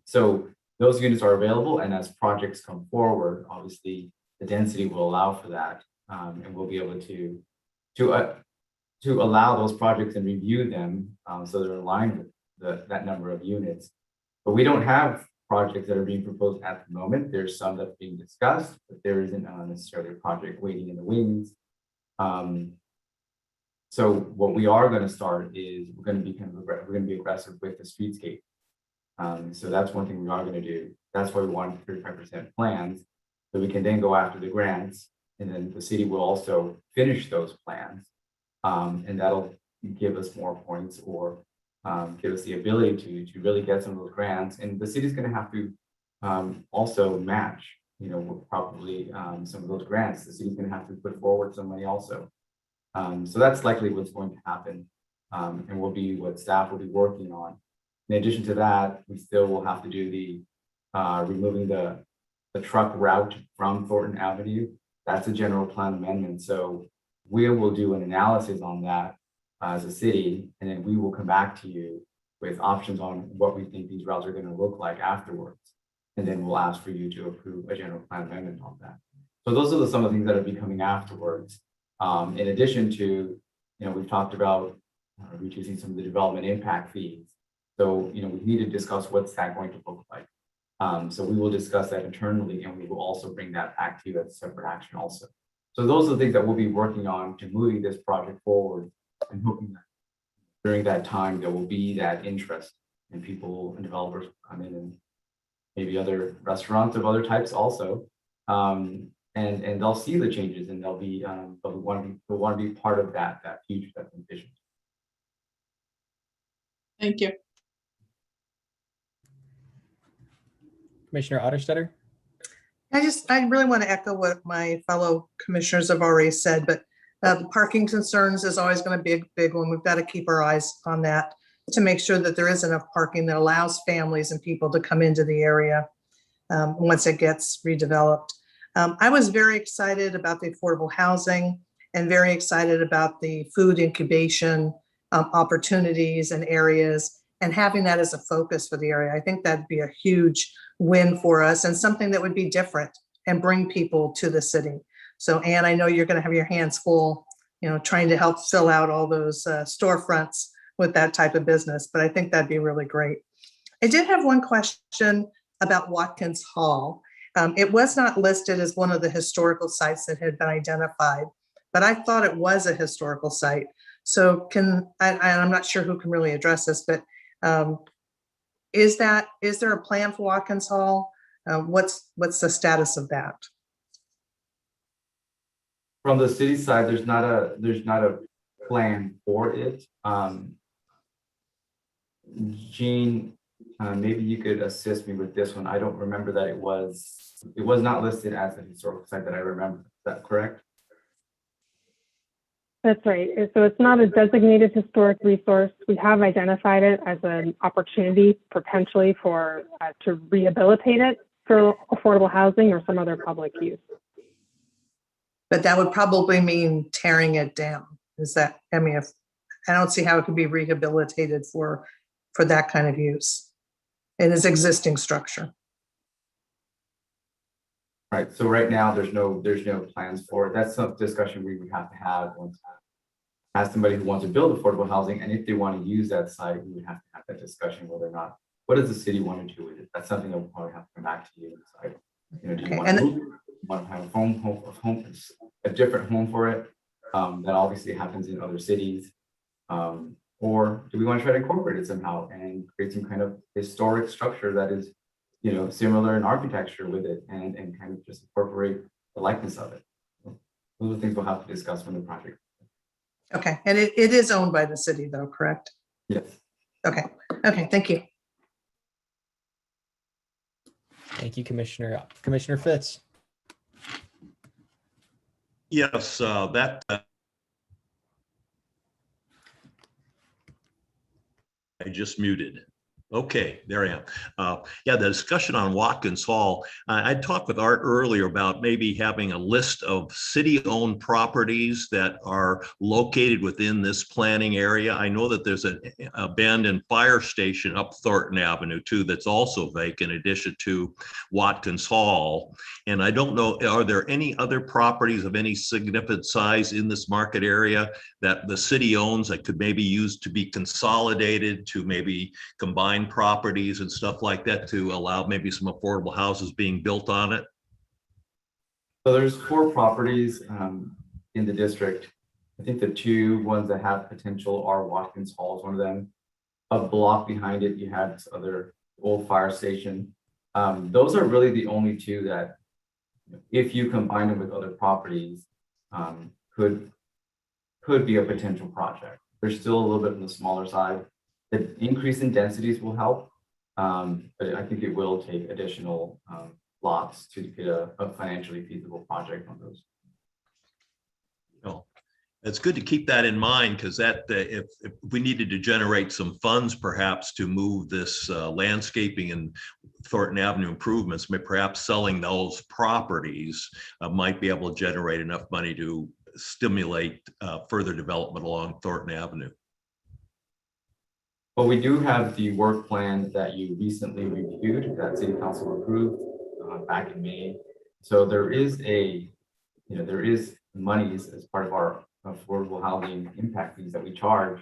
So those units are available, and as projects come forward, obviously the density will allow for that, and we'll be able to allow those projects and review them so they're aligned with that number of units. But we don't have projects that are being proposed at the moment. There's some that's being discussed, but there isn't necessarily a project waiting in the wings. So what we are going to start is we're going to be aggressive with the streetscape. So that's one thing we are going to do. That's why we want 35% plans, so we can then go after the grants, and then the city will also finish those plans, and that'll give us more points or give us the ability to really get some of those grants. And the city's going to have to also match, probably some of those grants. The city's going to have to put forward some money also. So that's likely what's going to happen, and will be what staff will be working on. In addition to that, we still will have to do the removing the truck route from Thornton Avenue. That's a general plan amendment. So we will do an analysis on that as a city, and then we will come back to you with options on what we think these routes are going to look like afterwards. And then we'll ask for you to approve a general plan amendment on that. So those are some of the things that will be coming afterwards. In addition to, we've talked about reducing some of the development impact fees. So, we need to discuss what's that going to look like. So we will discuss that internally, and we will also bring that back to you as a separate action also. So those are the things that we'll be working on to moving this project forward, and hoping that during that time, there will be that interest, and people and developers come in, and maybe other restaurants of other types also. And they'll see the changes, and they'll want to be part of that future that's envisioned. Thank you. Commissioner Otterstetter? I really want to echo what my fellow commissioners have already said, but the parking concerns is always going to be a big one. We've got to keep our eyes on that to make sure that there is enough parking that allows families and people to come into the area once it gets redeveloped. I was very excited about the affordable housing and very excited about the food incubation opportunities and areas, and having that as a focus for the area. I think that'd be a huge win for us, and something that would be different and bring people to the city. So, Anne, I know you're going to have your hands full, trying to help fill out all those storefronts with that type of business, but I think that'd be really great. I did have one question about Watkins Hall. It was not listed as one of the historical sites that had been identified, but I thought it was a historical site. So I'm not sure who can really address this, but is there a plan for Watkins Hall? What's the status of that? From the city side, there's not a plan for it. Jean, maybe you could assist me with this one. I don't remember that it was not listed as a historical site that I remember. Is that correct? That's right. So it's not a designated historic resource. We have identified it as an opportunity potentially to rehabilitate it for affordable housing or some other public use. But that would probably mean tearing it down. Is that, I don't see how it could be rehabilitated for that kind of use. It is existing structure. Right, so right now, there's no plans for it. That's some discussion we would have to have once as somebody who wants to build affordable housing, and if they want to use that site, we would have to have that discussion whether or not, what does the city want to do with it? That's something that we'll probably have to come back to you and decide. You know, do you Okay, want to move it? Do you want to have a different home for it? That obviously happens in other cities. Or do we want to try to incorporate it somehow and create some kind of historic structure that is, you know, similar in architecture with it and kind of just incorporate the likeness of it? Those are things we'll have to discuss when the project. okay, and it is owned by the city though, correct? Yes. Okay, thank you. Thank you, Commissioner. Commissioner Fitz. Yes, that I just muted. Okay, there I am. Yeah, the discussion on Watkins Hall, I talked with Art earlier about maybe having a list of city-owned properties that are located within this planning area. I know that there's an abandoned fire station up Thornton Avenue too that's also vacant in addition to Watkins Hall. And I don't know, are there any other properties of any significant size in this market area that the city owns that could maybe use to be consolidated to maybe combine properties and stuff like that to allow maybe some affordable houses being built on it? So there's 4 properties in the district. I think the 2 ones that have potential are Watkins Hall is one of them. A block behind it, you have this other old fire station. Those are really the only 2 that, if you combine them with other properties, could be a potential project. They're still a little bit on the smaller side. The increase in densities will help, but I think it will take additional lots to get a financially feasible project on those. Well, it's good to keep that in mind because that if we needed to generate some funds perhaps to move this landscaping and Thornton Avenue improvements, perhaps selling those properties might be able to generate enough money to stimulate further development along Thornton Avenue. But we do have the work plan that you recently reviewed that City Council approved back in May. So there is there is monies as part of our affordable housing impact fees that we charge.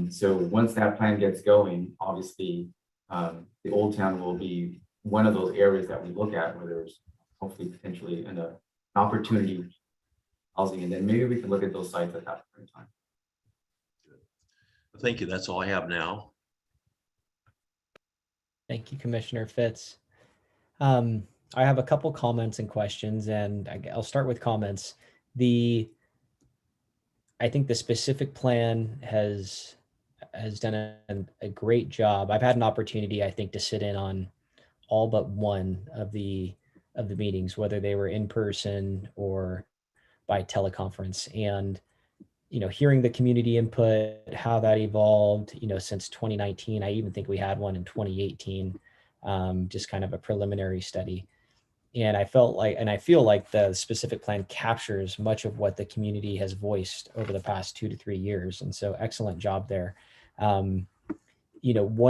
So once that plan gets going, obviously the Old Town will be one of those areas that we look at where there's hopefully potentially an opportunity housing, and then maybe we can look at those sites at that point in time. Thank you. That's all I have now. Thank you, Commissioner Fitz. I have a couple comments and questions, and I'll start with comments. I think the specific plan has done a great job. I've had an opportunity, I think, to sit in on all but one of the meetings, whether they were in person or by teleconference, and hearing the community input, how that evolved, since 2019. I even think we had one in 2018, just kind of a preliminary study. And I feel like the specific plan captures much of what the community has voiced over the past 2 to 3 years. And so excellent job there. One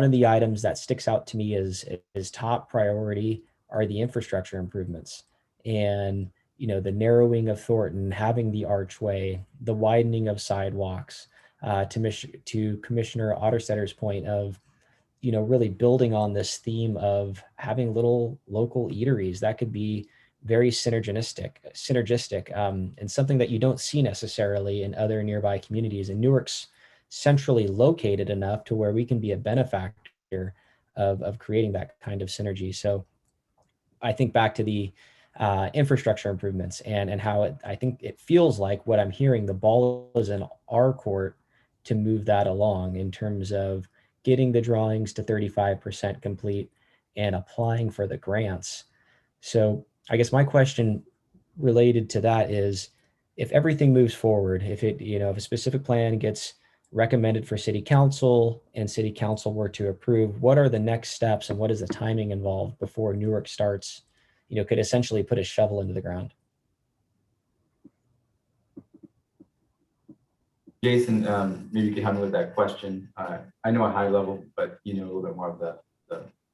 of the items that sticks out to me is top priority are the infrastructure improvements. And the narrowing of Thornton, having the archway, the widening of sidewalks, to Commissioner Otterstetter's point of, really building on this theme of having little local eateries that could be very synergistic, and something that you don't see necessarily in other nearby communities. And Newark's centrally located enough to where we can be a benefactor of creating that kind of synergy. So I think back to the infrastructure improvements and how I think it feels like what I'm hearing, the ball is in our court to move that along in terms of getting the drawings to 35% complete and applying for the grants. So I guess my question related to that is, if everything moves forward, if a specific plan gets recommended for city council and city council were to approve, what are the next steps and what is the timing involved before Newark starts, could essentially put a shovel into the ground? Jason, maybe you can help me with that question. I know a high level, but you know a little bit more of the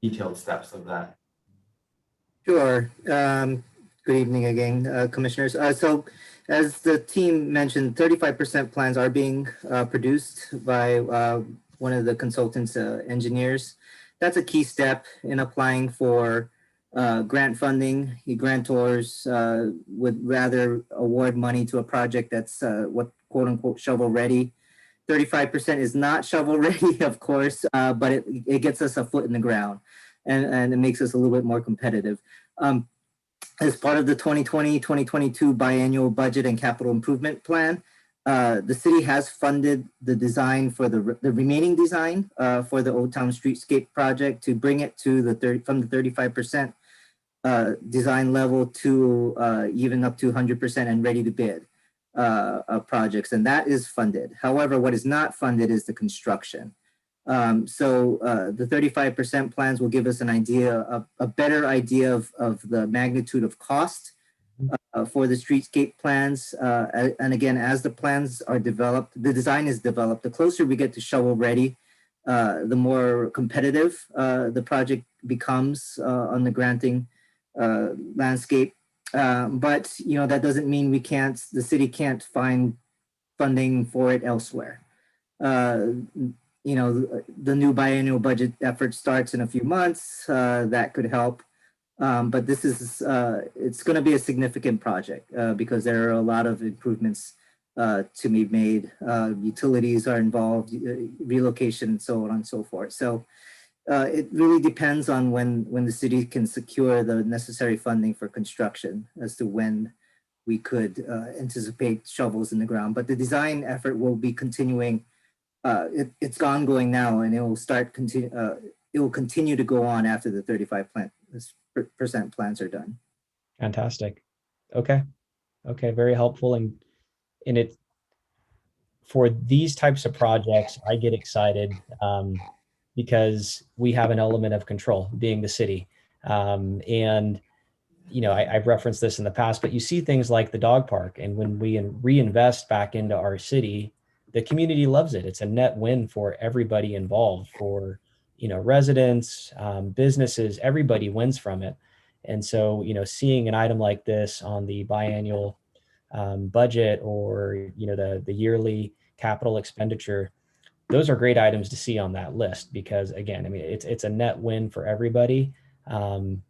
detailed steps of that. Sure. Good evening again, commissioners. So as the team mentioned, 35% plans are being produced by one of the consultants engineers. That's a key step in applying for grant funding. The grantors would rather award money to a project that's what quote unquote shovel ready. 35% is not shovel ready, of course, but it gets us a foot in the ground and it makes us a little bit more competitive. As part of the 2020-2022 biannual budget and capital improvement plan, the city has funded the design for the remaining design for the Old Town Streetscape project to bring it to from the 35% design level to even up to 100% and ready to bid projects, and that is funded. However, what is not funded is the construction. So the 35% plans will give us an idea, a better idea of the magnitude of cost for the streetscape plans. And again, as the plans are developed, the design is developed, the closer we get to shovel ready, the more competitive the project becomes on the granting landscape. But that doesn't mean the city can't find funding for it elsewhere. The new biannual budget effort starts in a few months. That could help. But this is, it's going to be a significant project because there are a lot of improvements to be made. Utilities are involved, relocation, and so on and so forth. So it really depends on when the city can secure the necessary funding for construction as to when we could anticipate shovels in the ground. But the design effort will be continuing. It's ongoing now, and it will continue to go on after the 35% plans are done. Fantastic. Okay, very helpful. And it for these types of projects, I get excited because we have an element of control, being the city. And I've referenced this in the past, but you see things like the dog park, and when we reinvest back into our city, the community loves it. It's a net win for everybody involved, for residents, businesses, everybody wins from it. And so, seeing an item like this on the biannual budget or the yearly capital expenditure, those are great items to see on that list because, again, I mean, it's a net win for everybody. And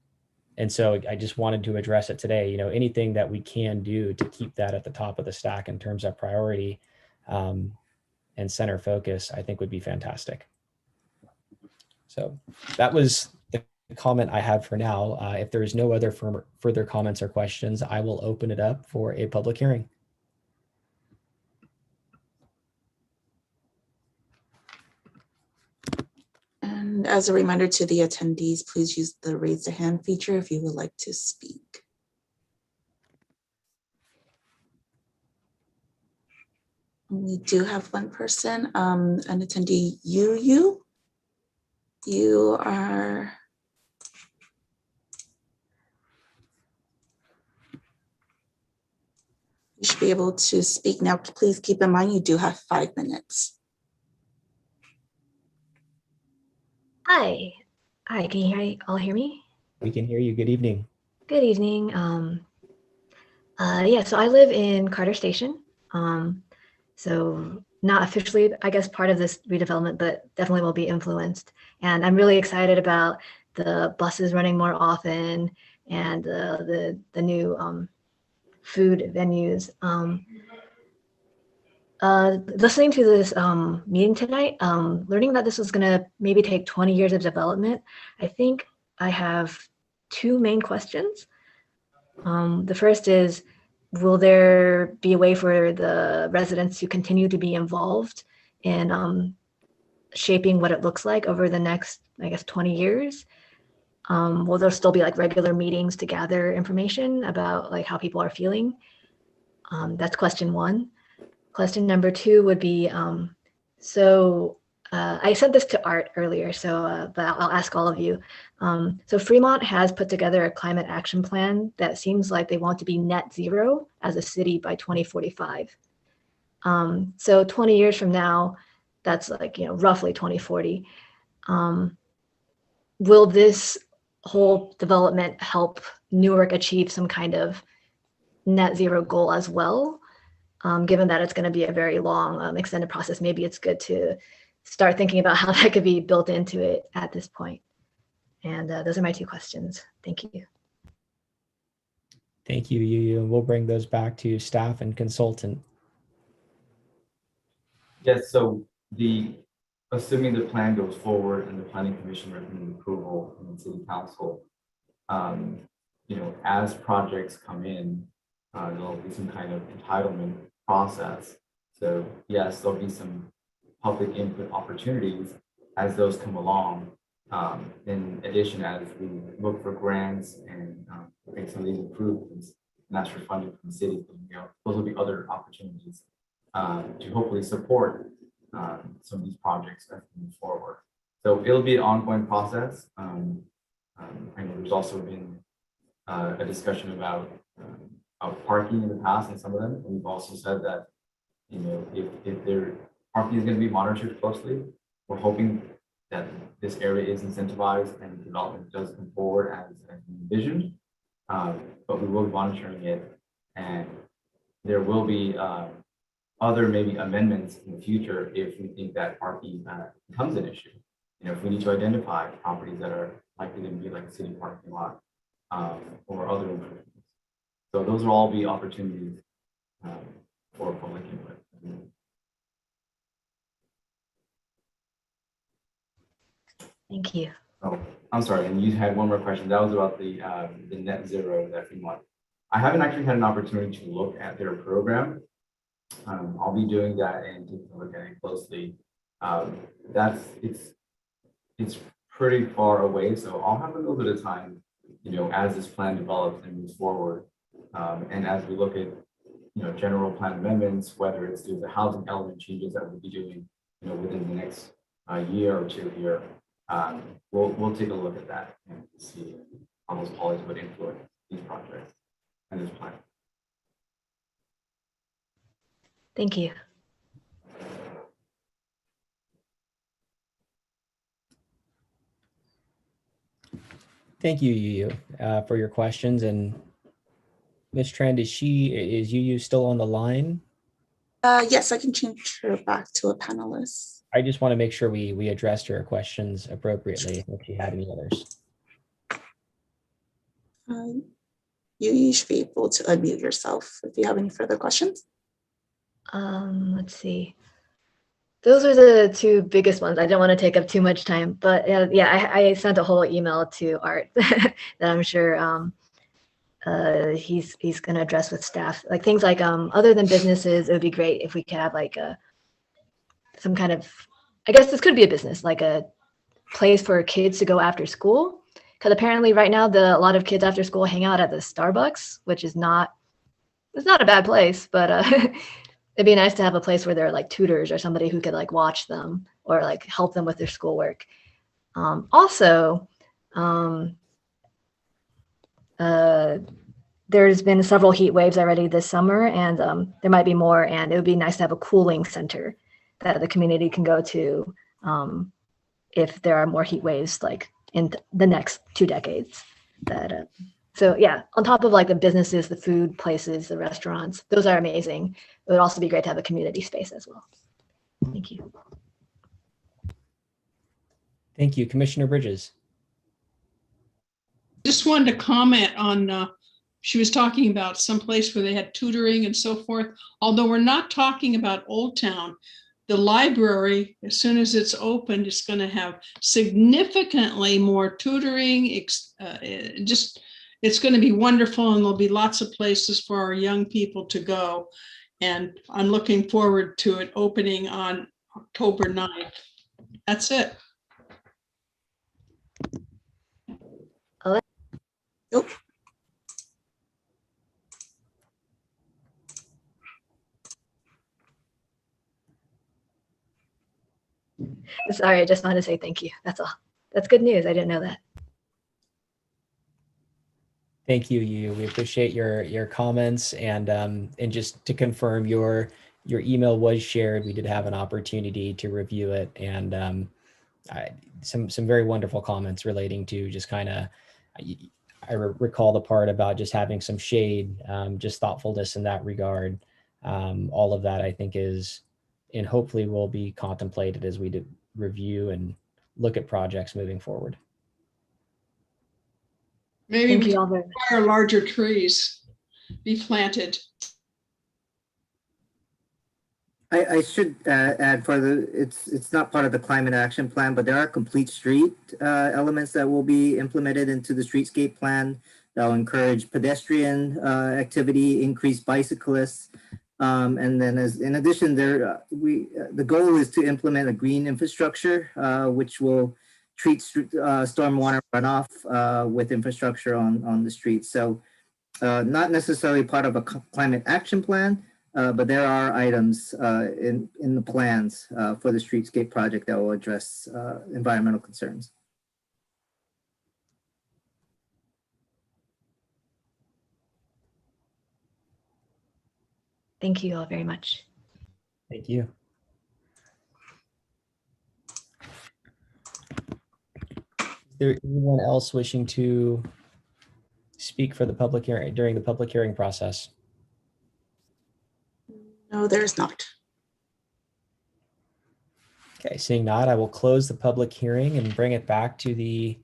so I just wanted to address it today. Anything that we can do to keep that at the top of the stack in terms of priority and center focus, I think would be fantastic. So that was the comment I have for now. If there is no other further comments or questions, I will open it up for a public hearing. And as a reminder to the attendees, please use the raise the hand feature if you would like to speak. We do have one person, an attendee, you are. You should be able to speak now. Please keep in mind you do have 5 minutes. Hi, can you all hear me? We can hear you. Good evening. Good evening. Yeah, so I live in Carter Station. So not officially, I guess, part of this redevelopment, but definitely will be influenced. And I'm really excited about the buses running more often and the new food venues. Listening to this meeting tonight, learning that this was going to maybe take 20 years of development, I think I have 2 main questions. The first is, will there be a way for the residents to continue to be involved in shaping what it looks like over the next, I guess, 20 years? Will there still be like regular meetings to gather information about like how people are feeling? That's question 1. Question number 2 would be, I sent this to Art earlier, but I'll ask all of you. So Fremont has put together a climate action plan that seems like they want to be net zero as a city by 2045. So 20 years from now, that's like, roughly 2040. Will this whole development help Newark achieve some kind of net zero goal as well? Given that it's going to be a very long, extended process, maybe it's good to start thinking about how that could be built into it at this point. And those are my 2 questions. Thank you. Thank you, Yu. We'll bring those back to staff and consultant. Yes, so assuming the plan goes forward and the planning commission recommends approval from the city council, as projects come in, there'll be some kind of entitlement process. So yes, there'll be some public input opportunities as those come along. In addition, as we look for grants and make some of these improvements, and that's for funding from the city, those will be other opportunities to hopefully support some of these projects as we move forward. So it'll be an ongoing process. I know there's also been a discussion about parking in the past in some of them. And we've also said that, if their parking is going to be monitored closely, we're hoping that this area is incentivized and development does come forward as envisioned. But we will be monitoring it, and there will be other maybe amendments in the future if we think that parking becomes an issue. If we need to identify properties that are likely to be like a city parking lot or other improvements. So those will all be opportunities for public input. Thank you. Oh, I'm sorry, and you had one more question. That was about the net zero that we want. I haven't actually had an opportunity to look at their program. I'll be doing that and taking a look at it closely. It's pretty far away, so I'll have a little bit of time, as this plan develops and moves forward, and as we look at, general plan amendments, whether it's through the housing element changes that we'll be doing, within the next year or 2 here. We'll take a look at that and see how those policies would influence these projects and this plan. Thank you. Thank you, Yu, for your questions. And Ms. Trend, is Yu still on the line? Yes, I can change her back to a panelist. I just want to make sure we addressed your questions appropriately if you had any others. You should be able to unmute yourself if you have any further questions. Let's see. Those are the 2 biggest ones. I don't want to take up too much time, but yeah, I sent a whole email to Art that I'm sure he's going to address with staff. Like things like other than businesses, it would be great if we could have like some kind of, I guess this could be a business, like a place for kids to go after school. Because apparently right now a lot of kids after school hang out at the Starbucks, which is not a bad place, but it'd be nice to have a place where there are like tutors or somebody who could like watch them or like help them with their schoolwork. There's been several heat waves already this summer, and there might be more, and it would be nice to have a cooling center that the community can go to if there are more heat waves like in the next 2 decades. So yeah, on top of like the businesses, the food places, the restaurants, those are amazing. It would also be great to have a community space as well. Thank you. Thank you. Commissioner Bridges. Just wanted to comment on, she was talking about some place where they had tutoring and so forth. Although we're not talking about Old Town, the library, as soon as it's opened, is going to have significantly more tutoring. It's going to be wonderful, and there'll be lots of places for our young people to go. And I'm looking forward to it opening on October 9th. That's it. Nope. Sorry, I just wanted to say thank you. That's all. That's good news. I didn't know that. Thank you, Yu. We appreciate your comments, and just to confirm, your your email was shared. We did have an opportunity to review it, and some very wonderful comments relating to just kind of, I recall the part about just having some shade, just thoughtfulness in that regard. All of that I think is, and hopefully will be contemplated as we review and look at projects moving forward. Maybe Thank we you all very much. require larger trees be planted. I should add it's not part of the climate action plan, but there are complete street elements that will be implemented into the streetscape plan that will encourage pedestrian activity, increase bicyclists. And then in addition, the goal is to implement a green infrastructure, which will treat stormwater runoff with infrastructure on the streets. So not necessarily part of a climate action plan, but there are items in the plans for the streetscape project that will address environmental concerns. Thank you all very much. Thank you. Is there anyone else wishing to speak for the public hearing during the public hearing process? No, there's not. Okay, seeing not, I will close the public hearing and bring it back to the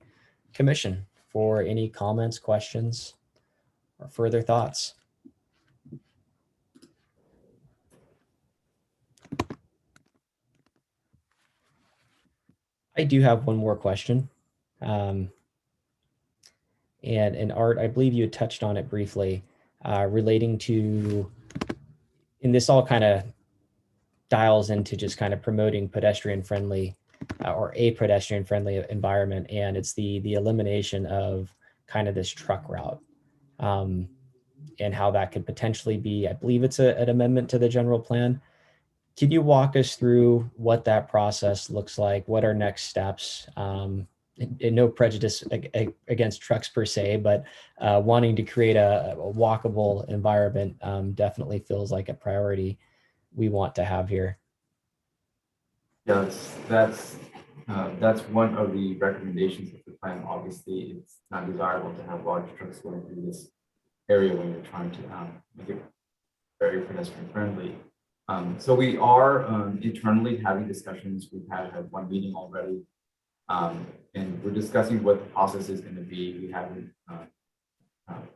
commission for any comments, questions, or further thoughts. I do have one more question. And Art, I believe you had touched on it briefly, relating to, and this all kind of dials into just kind of promoting pedestrian friendly or a pedestrian friendly environment. And it's the elimination of kind of this truck route, and how that could potentially be, I believe it's an amendment to the general plan. Can you walk us through what that process looks like? What are next steps? And no prejudice against trucks per se, but wanting to create a walkable environment definitely feels like a priority we want to have here. Yes, that's one of the recommendations of the plan. Obviously, it's not desirable to have large trucks going through this area when you're trying to make it very pedestrian friendly. So we are internally having discussions. We've had one meeting already, and we're discussing what the process is going to be. We haven't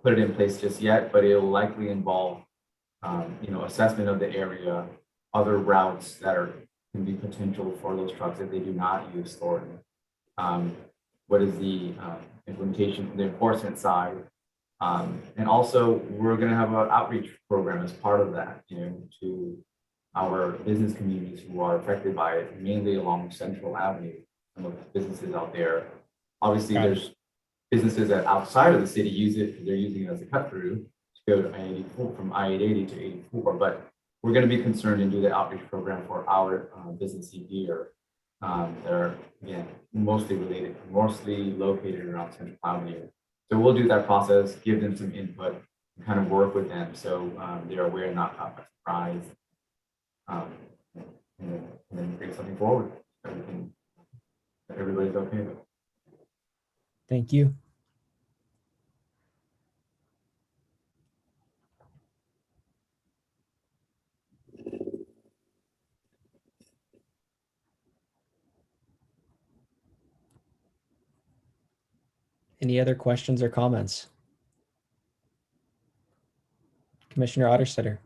put it in place just yet, but it will likely involve, assessment of the area, other routes that can be potential for those trucks if they do not use Thornton. What is the implementation from the enforcement side? And also, we're going to have an outreach program as part of that, to our business communities who are affected by it, mainly along Central Avenue. Some of the businesses out there. Obviously, there's businesses that outside of the city use it because they're using it as a cut through to go to I-84 from I-880 to 84. But we're going to be concerned and do the outreach program for our businesses here that are, again, mostly located around Central Avenue. So we'll do that process, give them some input, and kind of work with them so they're aware and not caught by surprise. And then bring something forward. Everybody's okay with it. Thank you. Any other questions or comments? Commissioner Otterstetter.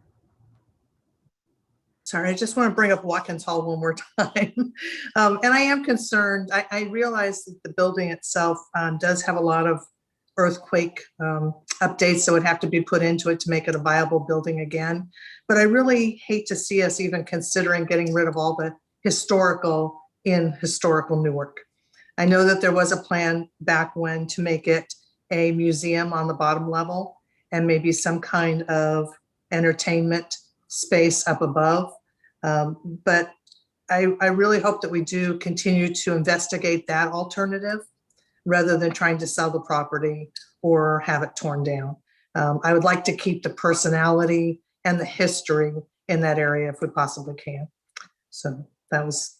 Sorry, I just want to bring up Watkins Hall one more time. And I am concerned. I realize that the building itself does have a lot of earthquake updates that would have to be put into it to make it a viable building again. But I really hate to see us even considering getting rid of all the historical in historical Newark. I know that there was a plan back when to make it a museum on the bottom level and maybe some kind of entertainment space up above. But I really hope that we do continue to investigate that alternative rather than trying to sell the property or have it torn down. I would like to keep the personality and the history in that area if we possibly can. So that was,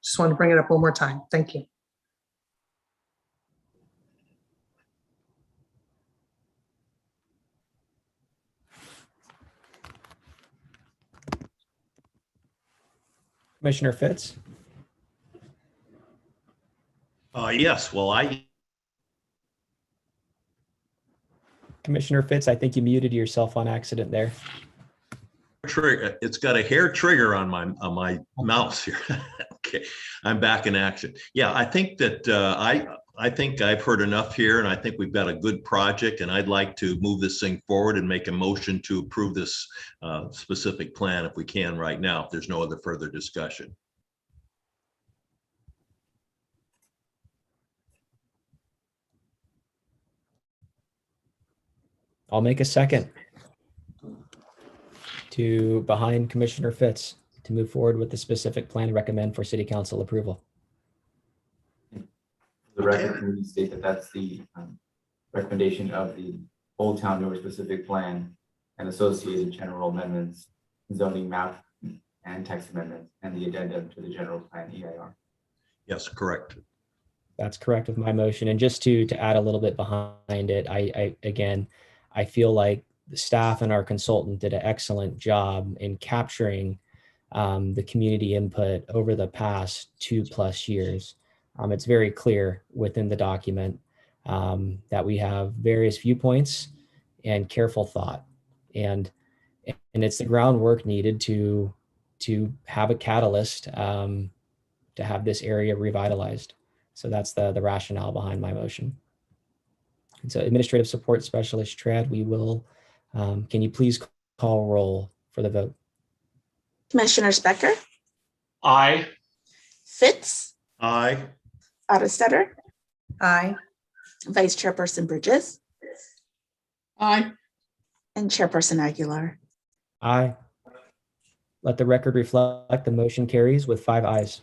just wanted to bring it up one more time. Thank you. Commissioner Fitz. Yes, well, Commissioner Fitz, I think you muted yourself on accident there. it's got a hair trigger on my mouse here. Okay, I'm back in action. Yeah, I think that I think I've heard enough here, and I think we've got a good project, and I'd like to move this thing forward and make a motion to approve this specific plan if we can right now, if there's no other further discussion. I'll make a second to behind Commissioner Fitz to move forward with the specific plan and recommend for City Council approval. The record can state that that's the recommendation of the Old Town Newer Specific Plan and associated general amendments, zoning map and text amendments, and the addendum to the general plan EIR. Yes, correct. That's correct with my motion. And just to add a little bit behind it, I feel like the staff and our consultant did an excellent job in capturing the community input over the past 2+ years. It's very clear within the document that we have various viewpoints and careful thought, and it's the groundwork needed to have a catalyst to have this area revitalized. So that's the rationale behind my motion. And so Administrative Support Specialist Trad, we will, can you please call roll for the vote? Commissioners Becker, Aye. Fitz, Aye. Ottostetter, Aye. Vice Chairperson Bridges, Aye. and Chairperson Aguilar. Aye. Let the record reflect the motion carries with 5 ayes.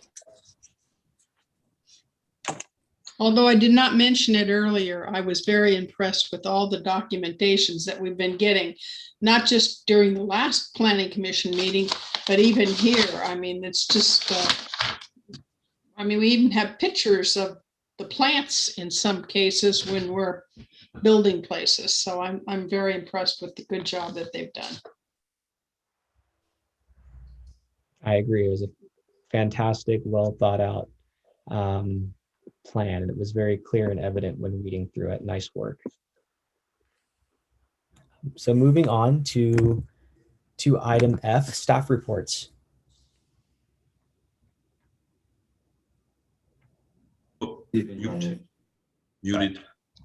Although I did not mention it earlier, I was very impressed with all the documentations that we've been getting, not just during the last Planning Commission meeting, but even here. I mean, it's just, we even have pictures of the plants in some cases when we're building places. So I'm very impressed with the good job that they've done. I agree. It was a fantastic, well thought out plan, and it was very clear and evident when reading through it. Nice work. So moving on to item F, staff reports. Muted.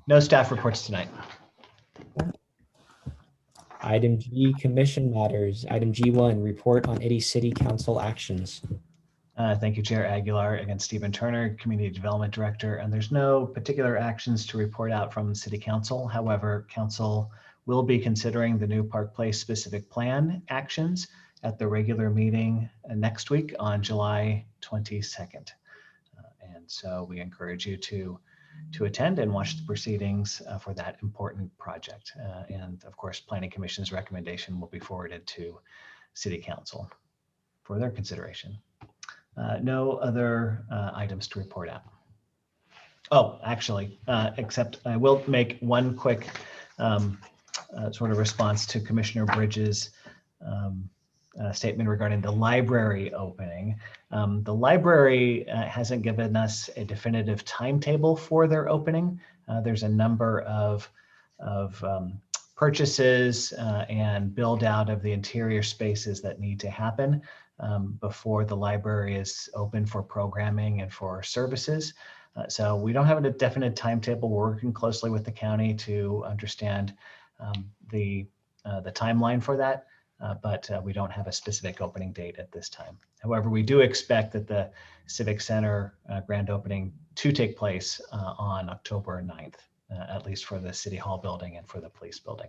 No staff reports tonight. Item G, commission matters. Item G1, report on any city council actions. Thank you, Chair Aguilar. Again, Stephen Turner, Community Development Director, and there's no particular actions to report out from City Council. However, Council will be considering the new Park Place specific plan actions at the regular meeting next week on July 22nd. And so we encourage you to attend and watch the proceedings for that important project. And of course, Planning Commission's recommendation will be forwarded to City Council for their consideration. No other items to report out. Oh, actually, except I will make one quick sort of response to Commissioner Bridges' statement regarding the library opening. The library hasn't given us a definitive timetable for their opening. There's a number of purchases and build out of the interior spaces that need to happen before the library is open for programming and for services. So we don't have a definite timetable. We're working closely with the county to understand the timeline for that, but we don't have a specific opening date at this time. However, we do expect that the Civic Center grand opening to take place on October 9th, at least for the City Hall building and for the police building.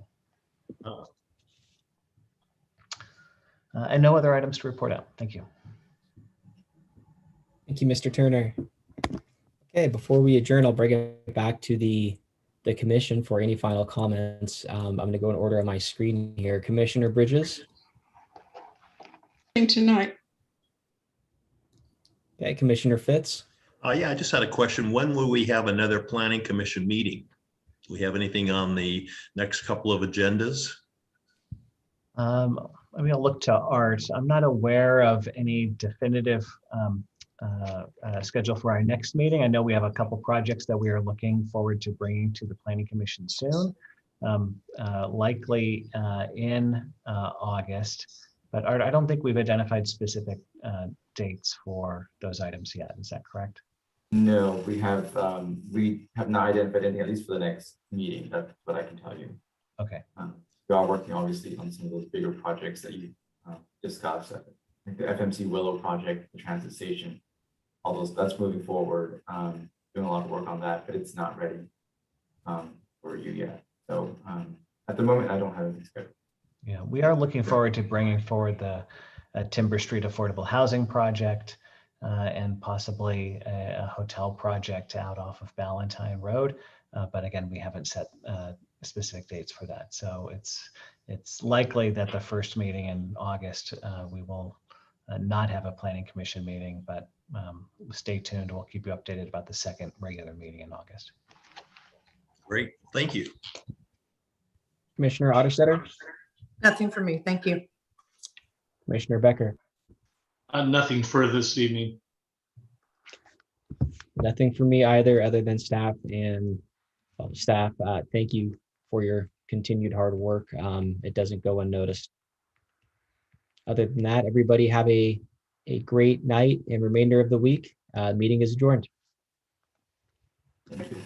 And no other items to report out. Thank you. Thank you, Mr. Turner. Okay, before we adjourn, I'll bring it back to the commission for any final comments. I'm going to go in order on my screen here. Commissioner Bridges. Tonight. Okay, Commissioner Fitz. Yeah, I just had a question. When will we have another planning commission meeting? Do we have anything on the next couple of agendas? I'm going to look to Art. I'm not aware of any definitive schedule for our next meeting. I know we have a couple projects that we are looking forward to bringing to the Planning Commission soon, likely in August. But Art, I don't think we've identified specific dates for those items yet. Is that correct? No, we have not identified anything, at least for the next meeting. That's what I can tell you. Okay. We are working obviously on some of those bigger projects that you discussed, like the FMC Willow project, the transit station, all those, that's moving forward. Doing a lot of work on that, but it's not ready for you yet. So at the moment, I don't have anything scheduled. Yeah, we are looking forward to bringing forward the Timber Street Affordable Housing Project and possibly a hotel project out off of Ballantyne Road. But again, we haven't set specific dates for that. So it's likely that the first meeting in August, we will not have a planning commission meeting, but stay tuned. We'll keep you updated about the second regular meeting in August. Great, thank you. Commissioner Otterstetter, Nothing for me. Thank you. Commissioner Becker. Nothing further this evening. Nothing for me either, other than staff and staff. Thank you for your continued hard work. It doesn't go unnoticed. Other than that, everybody have a great night and remainder of the week. Meeting is adjourned. Thank you.